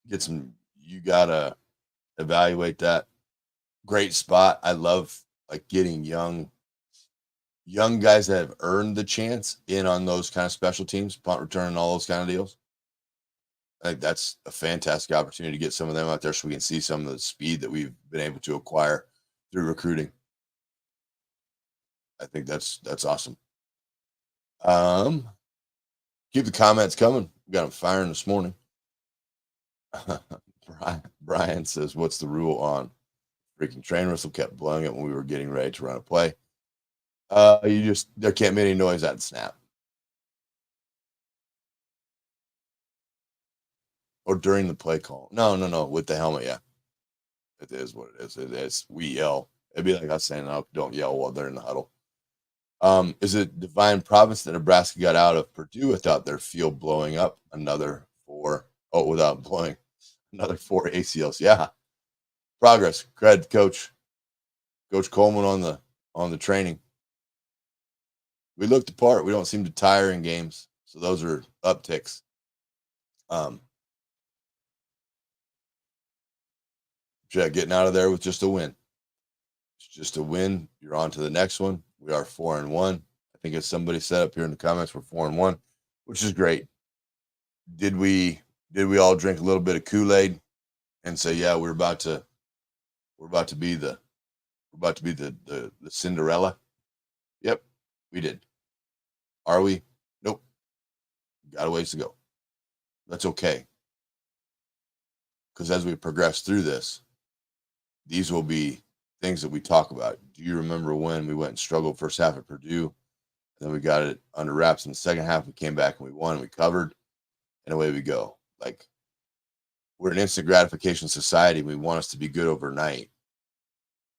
you gotta evaluate that. Great spot. I love like getting young guys that have earned the chance in on those kind of special teams, punt return, and all those kind of deals. I think that's a fantastic opportunity to get some of them out there so we can see some of the speed that we've been able to acquire through recruiting. I think that's awesome. Keep the comments coming. We got them firing this morning. Brian says, what's the rule on freaking train whistle? Kept blowing it when we were getting ready to run a play. There can't be any noise at the snap. Or during the play call. No, with the helmet, yeah. It is what it is. We yell. It'd be like us saying, "Oh, don't yell while they're in the huddle." Is it divine providence that Nebraska got out of Purdue without their field blowing up without blowing another 4 ACLs? Yeah. Progress. Credit Coach Coleman on the training. We looked the part. We don't seem to tire in games. So those are upticks. Getting out of there with just a win. It's just a win. You're on to the next one. We are 4-1. I think as somebody said up here in the comments, we're 4-1, which is great. Did we all drink a little bit of Kool-Aid and say, yeah, we're about to be the Cinderella? Yep, we did. Are we? Nope. Got a ways to go. That's okay. Because as we progress through this, these will be things that we talk about. Do you remember when we went and struggled first half at Purdue? And then we got it under wraps in the second half. We came back and we won and we covered, and away we go. Like, we're an instant gratification society. We want us to be good overnight.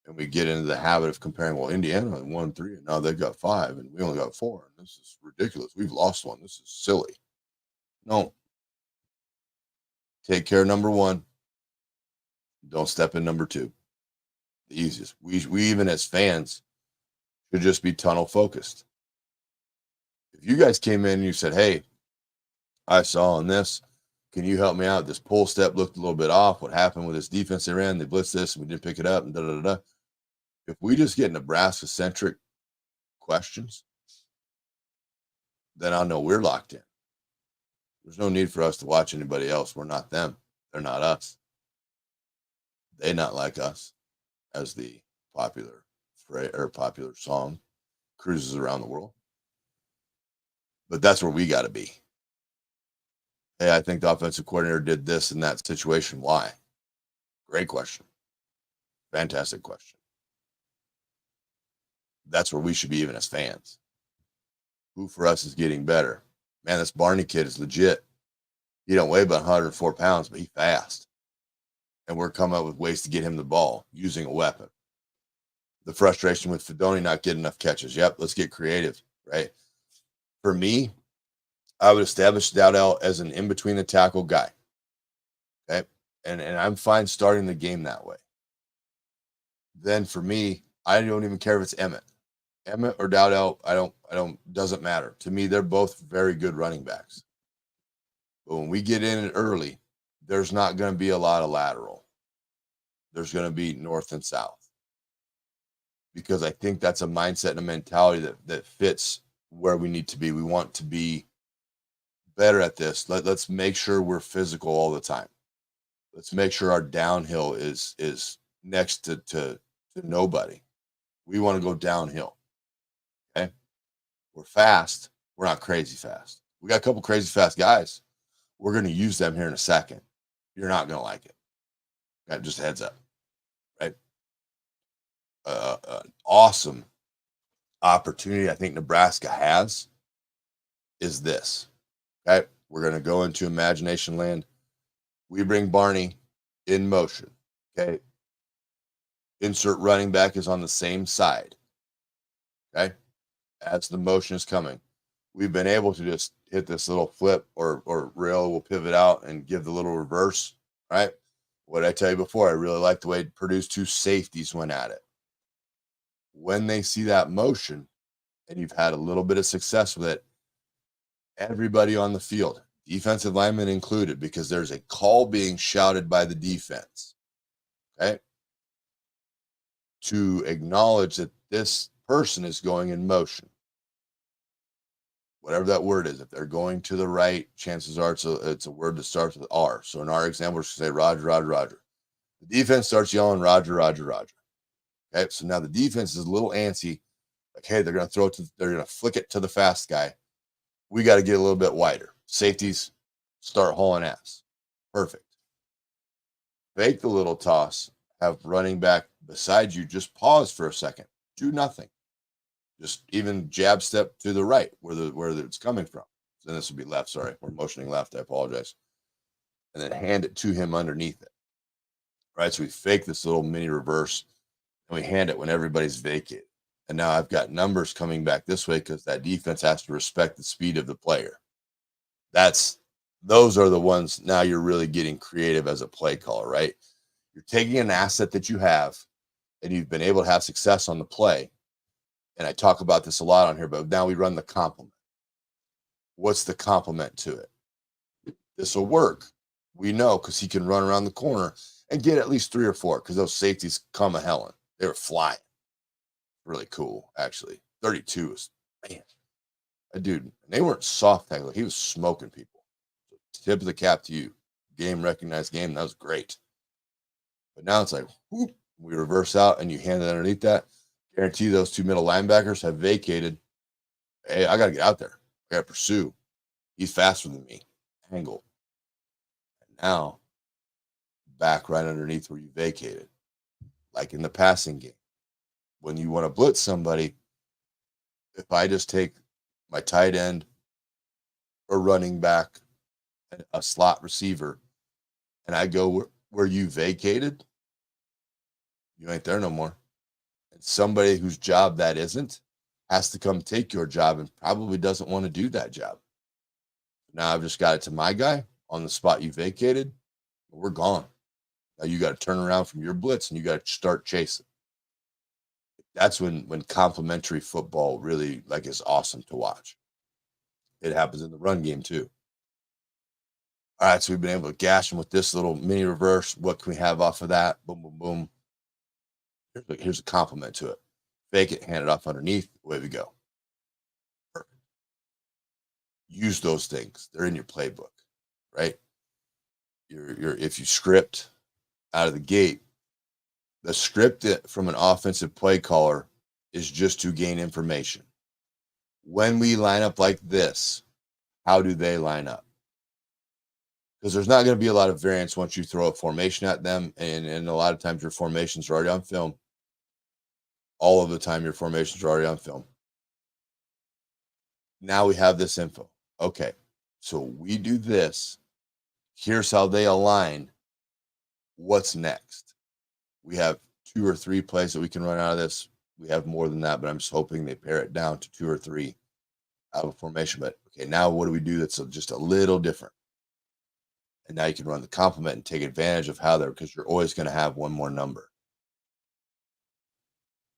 And we get into the habit of comparing, well, Indiana won 3, and now they've got 5, and we only got 4. And this is ridiculous. We've lost one. This is silly. No. Take care, number 1. Don't step in number 2. The easiest. We even as fans should just be tunnel focused. If you guys came in and you said, hey, I saw on this, can you help me out? This pull step looked a little bit off. What happened with this defense they ran? They blitzed this and we didn't pick it up and da-da-da-da. If we just get Nebraska-centric questions, then I'll know we're locked in. There's no need for us to watch anybody else. We're not them. They're not us. They not like us, as the popular song cruises around the world. But that's where we got to be. Hey, I think the offensive coordinator did this in that situation. Why? Great question. Fantastic question. That's where we should be even as fans. Who for us is getting better? Man, this Barney kid is legit. He don't weigh about 104 pounds, but he's fast. And we're coming up with ways to get him the ball using a weapon. The frustration with Fedoni not getting enough catches. Yep, let's get creative, right? For me, I would establish Dowdell as an in-between the tackle guy. Okay? And I'm fine starting the game that way. Then for me, I don't even care if it's Emmett or Dowdell. Doesn't matter. To me, they're both very good running backs. But when we get in it early, there's not going to be a lot of lateral. There's going to be north and south. Because I think that's a mindset and a mentality that fits where we need to be. We want to be better at this. Let's make sure we're physical all the time. Let's make sure our downhill is next to nobody. We want to go downhill. Okay? We're fast. We're not crazy fast. We got a couple crazy fast guys. We're going to use them here in a second. You're not going to like it. Okay? Just a heads up. Right? An awesome opportunity I think Nebraska has is this. Okay? We're going to go into imagination land. We bring Barney in motion. Okay? Insert running back is on the same side. Okay? As the motion is coming. We've been able to just hit this little flip or rail will pivot out and give the little reverse, right? What did I tell you before? I really like the way Purdue's 2 safeties went at it. When they see that motion and you've had a little bit of success with it, everybody on the field, defensive linemen included, because there's a call being shouted by the defense, okay, to acknowledge that this person is going in motion. Whatever that word is, if they're going to the right, chances are it's a word that starts with R. So in our example, we're say Roger, Roger, Roger. The defense starts yelling Roger, Roger, Roger. Okay, so now the defense is a little antsy. Like, hey, they're going to flick it to the fast guy. We got to get a little bit wider. Safeties start hauling ass. Perfect. Fake the little toss. Have running back beside you just pause for a second. Do nothing. Just even jab step to the right where it's coming from. Then this would be left. Sorry, we're motioning left. I apologize. And then hand it to him underneath it. Right. So we fake this little mini reverse and we hand it when everybody's vacated. And now I've got numbers coming back this way because that defense has to respect the speed of the player. Those are the ones now you're really getting creative as a play caller, right? You're taking an asset that you have and you've been able to have success on the play. And I talk about this a lot on here, but now we run the complement. What's the complement to it? This will work. We know because he can run around the corner and get at least 3 or 4 because those safeties come a hellen. They were flying. Really cool, actually. 32 is, man, a dude. And they weren't soft tackling. He was smoking people. Tip of the cap to you. Game recognized game. That was great. But now it's like, whoop, we reverse out and you hand it underneath that. Guarantee those 2 middle linebackers have vacated. Hey, I got to get out there. I got to pursue. He's faster than me. Angle. And now, back right underneath where you vacated. like in the passing game. When you want to blitz somebody, if I just take my tight end or running back, a slot receiver, and I go where you vacated, you ain't there no more. And somebody whose job that isn't has to come take your job and probably doesn't want to do that job. Now I've just got it to my guy on the spot you vacated. We're gone. Now you got to turn around from your blitz and you got to start chasing. That's when complementary football really like is awesome to watch. It happens in the run game too. All right, so we've been able to gash them with this little mini reverse. What can we have off of that? Boom, boom, boom. Here's a compliment to it. Fake it, hand it off underneath. Away we go. Perfect. Use those things. They're in your playbook, right? If you script out of the gate, the script from an offensive play caller is just to gain information. When we line up like this, how do they line up? Because there's not going to be a lot of variance once you throw a formation at them. And a lot of times your formations are already on film. All of the time your formations are already on film. Now we have this info. Okay, so we do this. Here's how they align. What's next? We have 2 or 3 plays that we can run out of this. We have more than that, but I'm just hoping they pare it down to 2 or 3 out of a formation. But okay, now what do we do that's just a little different? And now you can run the complement and take advantage of how they're, because you're always going to have one more number.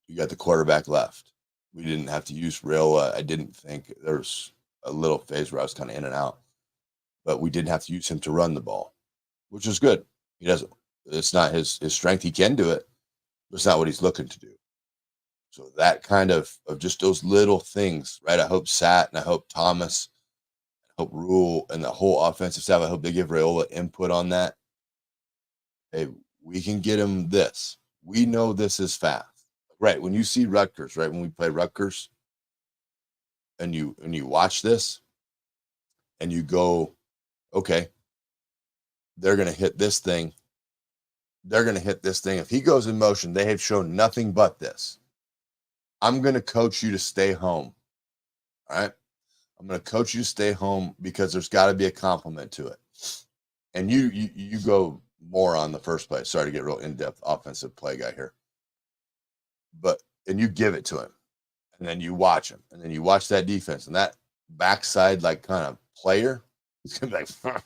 You got the quarterback left. We didn't have to use Rayola. I didn't think there was a little phase where I was kind of in and out, but we didn't have to use him to run the ball, which is good. He doesn't, it's not his strength. He can do it, but it's not what he's looking to do. So that kind of just those little things, right? I hope Sat and I hope Thomas, I hope Rule and the whole offensive staff, I hope they give Rayola input on that. Hey, we can get him this. We know this is fast. Right. When you see Rutgers, right? When we play Rutgers and you watch this and you go, okay, they're going to hit this thing. They're going to hit this thing. If he goes in motion, they have shown nothing but this. I'm going to coach you to stay home. All right. I'm going to coach you to stay home because there's got to be a complement to it. And you go more on the first play. Sorry to get real in-depth offensive play guy here. And you give it to him. And then you watch him. And then you watch that defense. And that backside, like, kind of player, he's going to be like,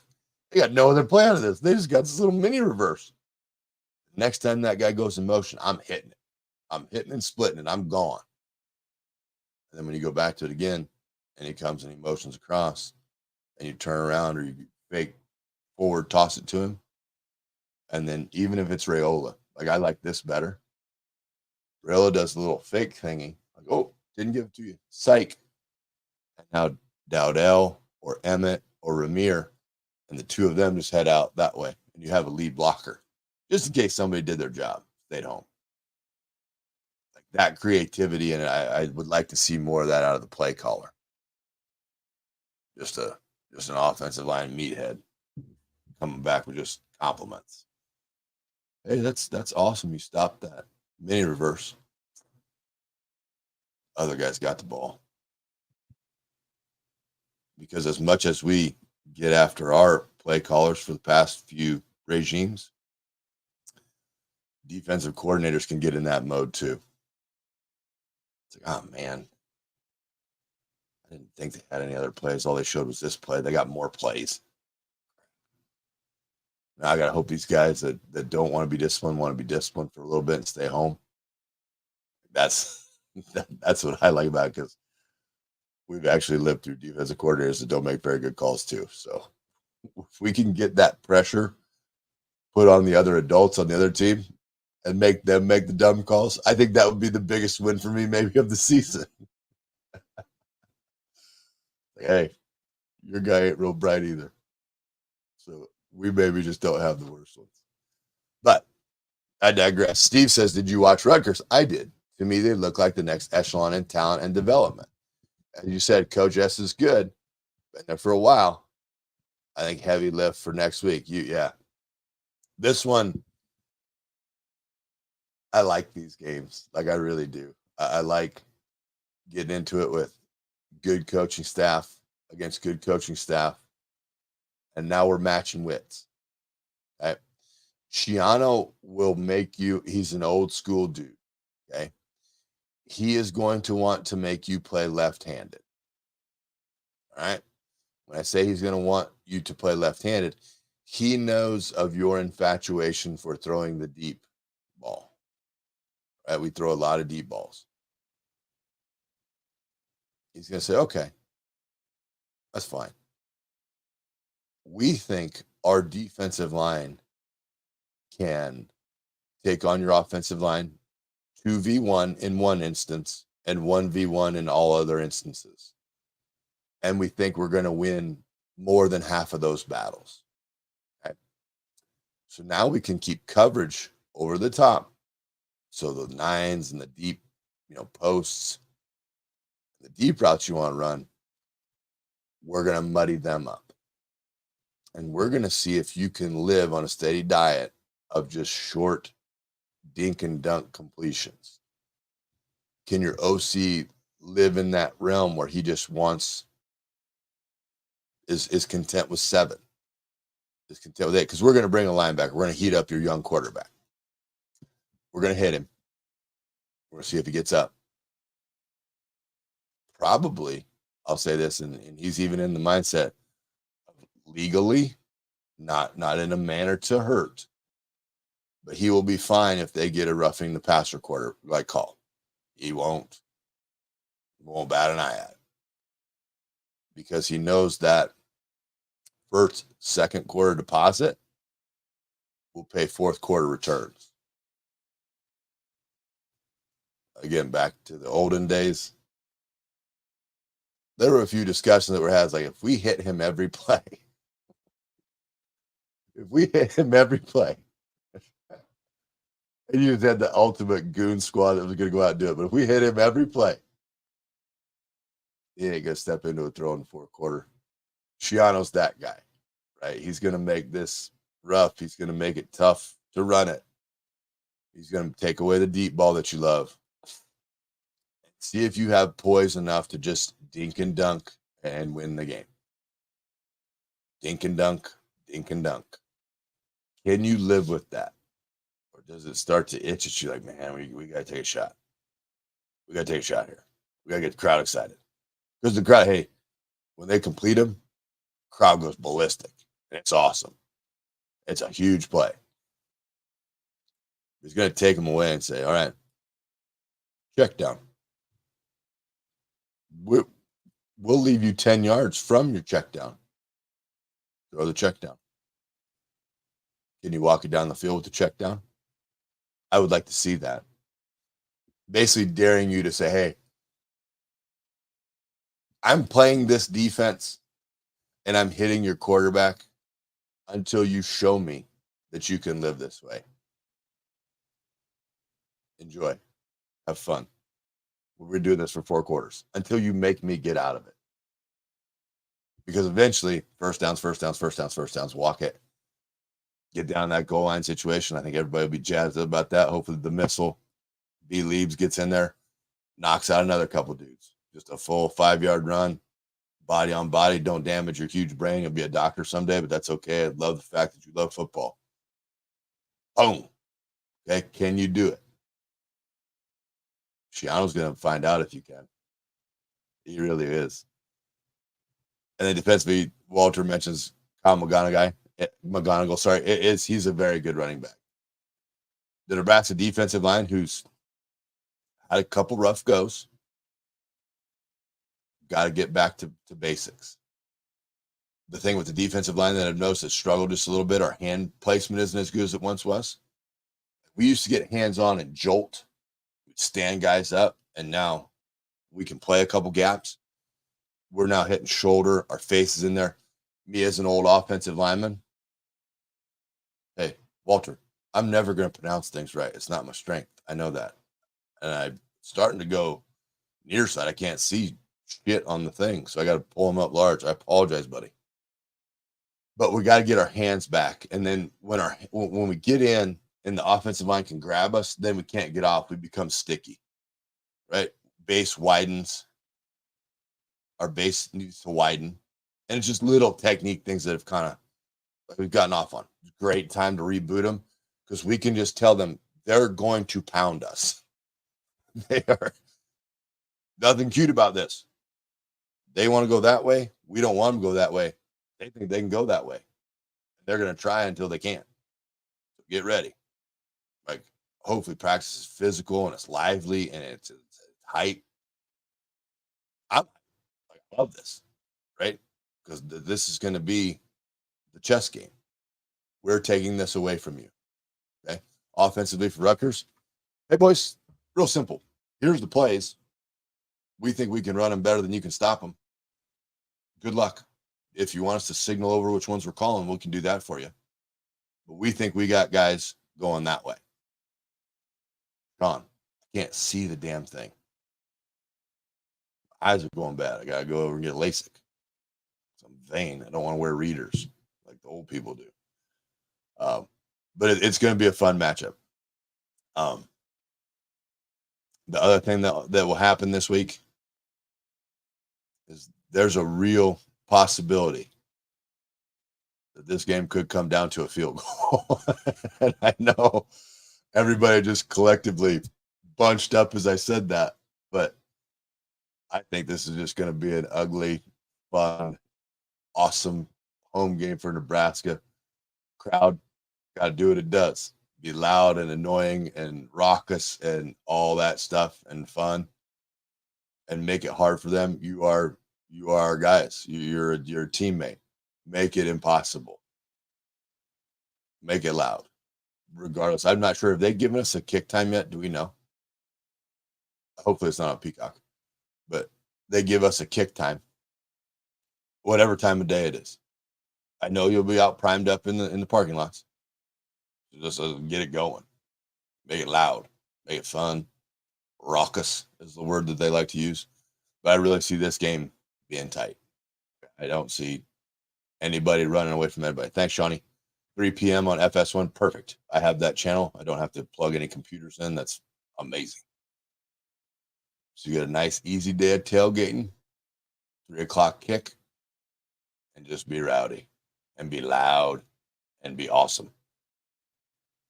they got no other plan of this. They just got this little mini reverse. Next time that guy goes in motion, I'm hitting it. I'm hitting and splitting it. I'm gone. And then when you go back to it again, and he comes and he motions across, and you turn around or you fake forward, toss it to him. And then even if it's Rayola, like I like this better. Rayola does a little fake thingy. Like, oh, didn't give it to you. Psych. And now Dowdell or Emmett or Ramir, and the two of them just head out that way. And you have a lead blocker. Just in case somebody did their job, stayed home. Like that creativity, and I would like to see more of that out of the play caller. Just an offensive line meathead coming back with just compliments. Hey, that's awesome. You stopped that mini reverse. Other guys got the ball. Because as much as we get after our play callers for the past few regimes, defensive coordinators can get in that mode too. It's like, oh man, I didn't think they had any other plays. All they showed was this play. They got more plays. Now I got to hope these guys that don't want to be disciplined want to be disciplined for a little bit and stay home. That's what I like about it, because we've actually lived through defensive coordinators that don't make very good calls too. So if we can get that pressure put on the other adults on the other team and make them make the dumb calls, I think that would be the biggest win for me maybe of the season. Hey, your guy ain't real bright either. So we maybe just don't have the worst ones. But I digress. Steve says, did you watch Rutgers? I did. To me, they look like the next echelon in talent and development. As you said, Coach S is good. Been there for a while. I think heavy lift for next week. Yeah. This one, I like these games. Like I really do. I like getting into it with good coaching staff against good coaching staff. And now we're matching wits. Right? Shiano will make you, he's an old school dude. Okay. He is going to want to make you play left handed. All right. When I say he's going to want you to play left handed, he knows of your infatuation for throwing the deep ball. Right? We throw a lot of deep balls. He's going to say, okay, that's fine. We think our defensive line can take on your offensive line 2v1 in one instance and 1v1 in all other instances. And we think we're going to win more than half of those battles. Okay? So now we can keep coverage over the top. So the nines and the deep, posts, the deep routes you want to run, we're going to muddy them up. And we're going to see if you can live on a steady diet of just short dink and dunk completions. Can your OC live in that realm where he just wants, is content with 7, is content with 8? Because we're going to bring a linebacker. We're going to heat up your young quarterback. We're going to hit him. We're going to see if he gets up. Probably, I'll say this, and he's even in the mindset legally, not in a manner to hurt, but he will be fine if they get a roughing the passer quarter like call. He won't bat an eye at it because he knows that first, second quarter deposit will pay fourth quarter returns. Again, back to the olden days, there were a few discussions that were had, like if we hit him every play, and you just had the ultimate goon squad that was going to go out and do it, but if we hit him every play, he ain't going to step into a throw in the fourth quarter. Shiano's that guy, right? He's going to make this rough. He's going to make it tough to run it. He's going to take away the deep ball that you love. See if you have poise enough to just dink and dunk and win the game. Dink and dunk, dink and dunk. Can you live with that? Or does it start to itch at you like, man, we got to take a shot. We got to take a shot here. We got to get the crowd excited. Because the crowd, hey, when they complete them, crowd goes ballistic. And it's awesome. It's a huge play. He's going to take them away and say, all right, check down. We'll leave you 10 yards from your check down. Throw the check down. Can you walk it down the field with the check down? I would like to see that. Basically daring you to say, hey, I'm playing this defense and I'm hitting your quarterback until you show me that you can live this way. Enjoy. Have fun. We're doing this for 4 quarters until you make me get out of it. Because eventually, first downs, walk it. Get down that goal line situation. I think everybody will be jazzed about that. Hopefully the missile, B. Leaves gets in there, knocks out another couple dudes. Just a full 5-yard run, body on body. Don't damage your huge brain. You'll be a doctor someday, but that's okay. I love the fact that you love football. Boom. Okay, can you do it? Shiano's going to find out if you can. He really is. And then defensively, Walter mentions Kyle McGonigal. He's a very good running back. The Nebraska defensive line, who's had a couple rough goes, got to get back to basics. The thing with the defensive line that I've noticed has struggled just a little bit, our hand placement isn't as good as it once was. We used to get hands-on and jolt. We'd stand guys up, and now we can play a couple gaps. We're now hitting shoulder. Our face is in there. Me as an old offensive lineman, hey, Walter, I'm never going to pronounce things right. It's not my strength. I know that. And I'm starting to go near side. I can't see shit on the thing, so I got to pull them up large. I apologize, buddy. But we got to get our hands back. And then when we get in and the offensive line can grab us, then we can't get off. We become sticky, right? Base widens. Our base needs to widen. And it's just little technique things that have kind of we've gotten off on. Great time to reboot them because we can just tell them they're going to pound us. They are nothing cute about this. They want to go that way. We don't want them to go that way. They think they can go that way. They're going to try until they can't. So get ready. Like, hopefully practice is physical and it's lively and it's hype. I love this, right? Because this is going to be the chess game. We're taking this away from you. Okay. Offensively for Rutgers. Hey, boys, real simple. Here's the plays. We think we can run them better than you can stop them. Good luck. If you want us to signal over which ones we're calling, we can do that for you. But we think we got guys going that way. Sean, I can't see the damn thing. Eyes are going bad. I got to go over and get LASIK. I'm vain. I don't want to wear readers like the old people do. But it's going to be a fun matchup. The other thing that will happen this week is there's a real possibility that this game could come down to a field goal. And I know everybody just collectively bunched up as I said that, but I think this is just going to be an ugly, fun, awesome home game for Nebraska. Crowd got to do what it does. Be loud and annoying and raucous and all that stuff and fun and make it hard for them. You are our guys. You're a teammate. Make it impossible. Make it loud. Regardless, I'm not sure if they've given us a kick time yet. Do we know? Hopefully it's not on Peacock, but they give us a kick time, whatever time of day it is. I know you'll be out primed up in the parking lots. Just get it going. Make it loud. Make it fun. Raucous is the word that they like to use. But I really see this game being tight. I don't see anybody running away from anybody. Thanks, Shawnee. 3 p.m. on FS1. Perfect. I have that channel. I don't have to plug any computers in. That's amazing. So you get a nice, easy day of tailgating, 3 o'clock kick, and just be rowdy and be loud and be awesome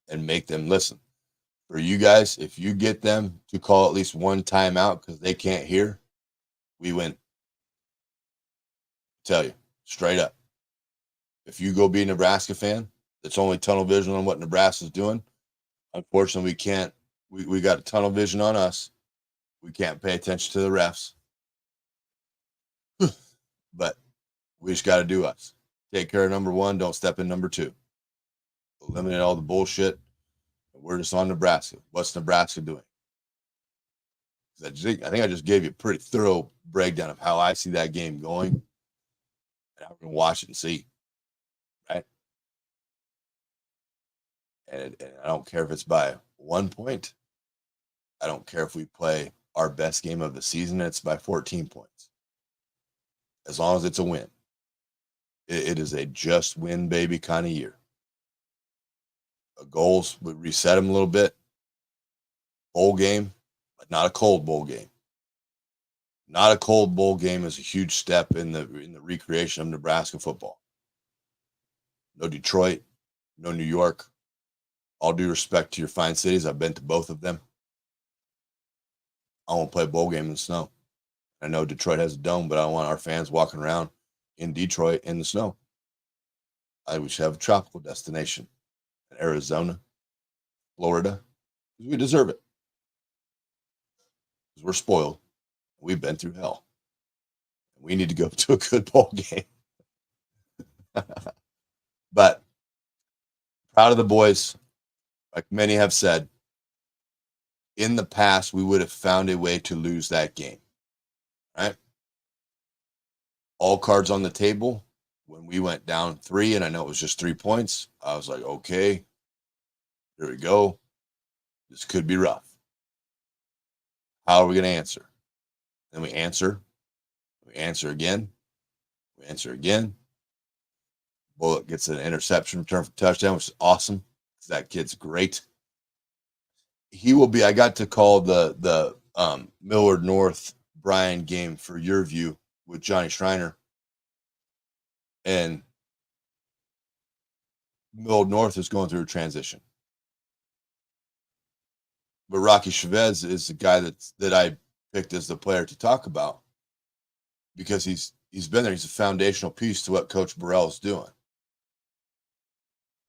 and make them listen. For you guys, if you get them to call at least one timeout because they can't hear, we win. Tell you straight up. If you go be a Nebraska fan that's only tunnel vision on what Nebraska's doing, unfortunately, we can't. We got a tunnel vision on us. We can't pay attention to the refs. But we just got to do us. Take care of number one. Don't step in number two. Eliminate all the bullshit. We're just on Nebraska. What's Nebraska doing? I think I just gave you a pretty thorough breakdown of how I see that game going. And I'm going to watch it and see. Right? And I don't care if it's by 1 point. I don't care if we play our best game of the season. It's by 14 points. As long as it's a win. It is a just win, baby kind of year. Goals would reset them a little bit. Bowl game, but not a cold bowl game. Not a cold bowl game is a huge step in the recreation of Nebraska football. No Detroit, no New York. All due respect to your fine cities, I've been to both of them. I won't play a bowl game in the snow. I know Detroit has a dome, but I don't want our fans walking around in Detroit in the snow. We should have a tropical destination in Arizona, Florida, because we deserve it. Because we're spoiled. We've been through hell. We need to go to a good bowl game. But proud of the boys. Like many have said, in the past, we would have found a way to lose that game. Right? All cards on the table. When we went down 3, and I know it was just 3 points, I was like, okay, here we go. This could be rough. How are we going to answer? Then we answer. We answer again. We answer again. Bullock gets an interception return for touchdown, which is awesome because that kid's great. he will be. I got to call the Millard North Bryan game for your view with Johnny Schreiner, and Millard North is going through a transition. But Rocky Chavez is the guy that I picked as the player to talk about because he's been there. He's a foundational piece to what Coach Burrell is doing.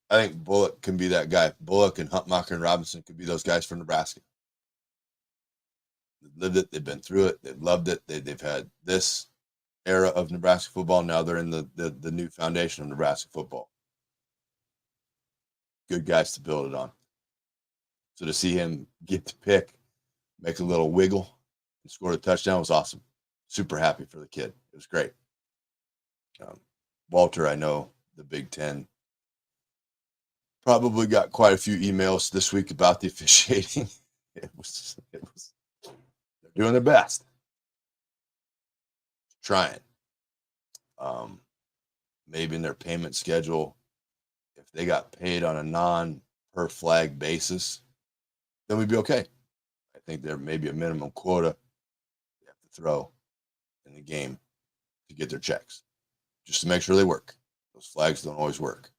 I think Bullock can be that guy. Bullock and Huntmacher and Robinson could be those guys for Nebraska. They've lived it. They've been through it. They've loved it. They've had this era of Nebraska football. Now they're in the new foundation of Nebraska football. Good guys to build it on. So to see him get the pick, make a little wiggle, and score a touchdown was awesome. Super happy for the kid. It was great. Walter, I know the Big Ten probably got quite a few emails this week about the officiating. It was they're doing their best. Trying. Maybe in their payment schedule, if they got paid on a non-per flag basis, then we'd be okay. I think there may be a minimum quota they have to throw in the game to get their checks, just to make sure they work. Those flags don't always work.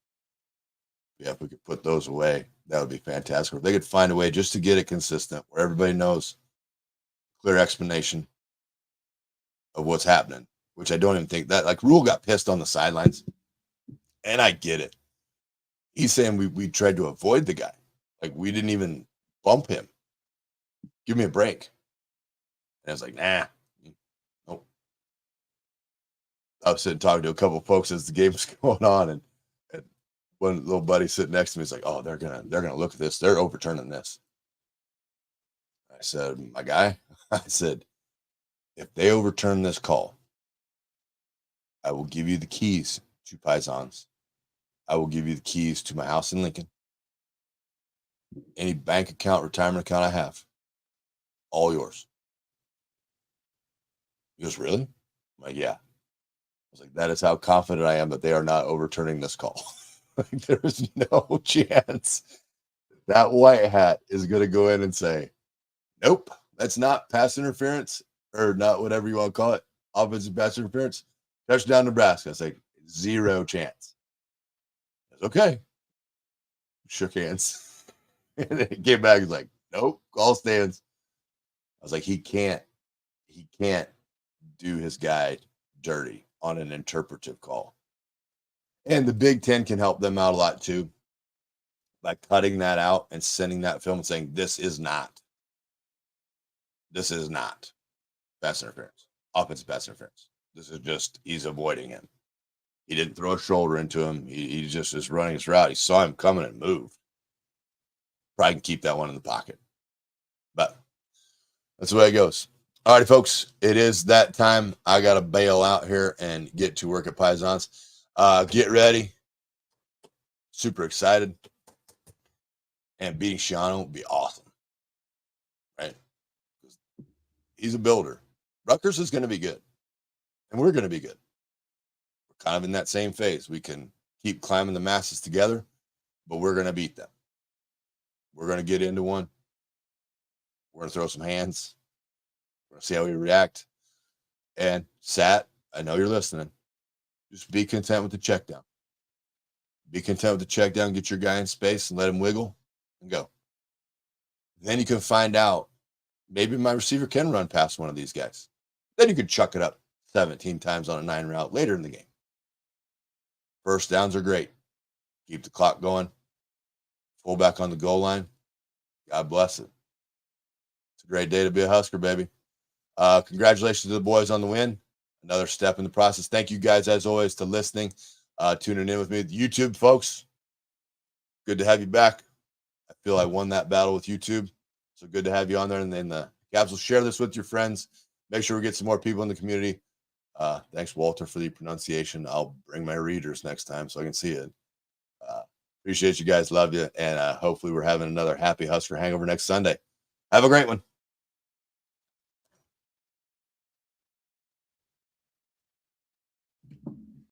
Yeah, if we could put those away, that would be fantastic. If they could find a way just to get it consistent, where everybody knows clear explanation of what's happening, which I don't even think that, like, Rule got pissed on the sidelines, and I get it. He's saying we tried to avoid the guy. Like, we didn't even bump him. Give me a break. And I was like, nah. Nope. I was sitting talking to a couple of folks as the game was going on, and one little buddy sitting next to me is like, oh, they're gonna look at this. They're overturning this. I said, my guy, I said, if they overturn this call, I will give you the keys to Paisans. I will give you the keys to my house in Lincoln. Any bank account, retirement account I have, all yours. He goes, really? I'm like, yeah. I was like, that is how confident I am that they are not overturning this call. Like, there is no chance that white hat is going to go in and say, nope, that's not pass interference, or not whatever you want to call it, offensive pass interference. Touchdown Nebraska. It's like, zero chance. I was, okay. Shook hands. And then he came back. He's like, nope, call stands. I was like, he can't do his guy dirty on an interpretive call. And the Big Ten can help them out a lot too, by cutting that out and sending that film and saying, this is not pass interference, offensive pass interference. This is just, he's avoiding him. He didn't throw a shoulder into him. He just is running his route. He saw him coming and moved. Probably can keep that one in the pocket. But that's the way it goes. All right, folks, it is that time. I got to bail out here and get to work at Paisans. Get ready. Super excited. And beating Shiano would be awesome. Right? He's a builder. Rutgers is going to be good. And we're going to be good. We're kind of in that same phase. We can keep climbing the masses together, but we're going to beat them. We're going to get into one. We're going to throw some hands. We're going to see how we react. And Sat, I know you're listening. Just be content with the check down. Be content with the check down. Get your guy in space and let him wiggle and go. Then you can find out, maybe my receiver can run past one of these guys. Then you can chuck it up 17 times on a 9 route later in the game. First downs are great. Keep the clock going. Fullback on the goal line. God bless it. It's a great day to be a Husker, baby. Congratulations to the boys on the win. Another step in the process. Thank you guys, as always, to listening, tuning in with me. YouTube, folks, good to have you back. I feel I won that battle with YouTube. So good to have you on there. And then the Capsule, share this with your friends. Make sure we get some more people in the community. Thanks, Walter, for the pronunciation. I'll bring my readers next time so I can see it. Appreciate you guys. Love you. And hopefully we're having another happy Husker hangover next Sunday. Have a great one.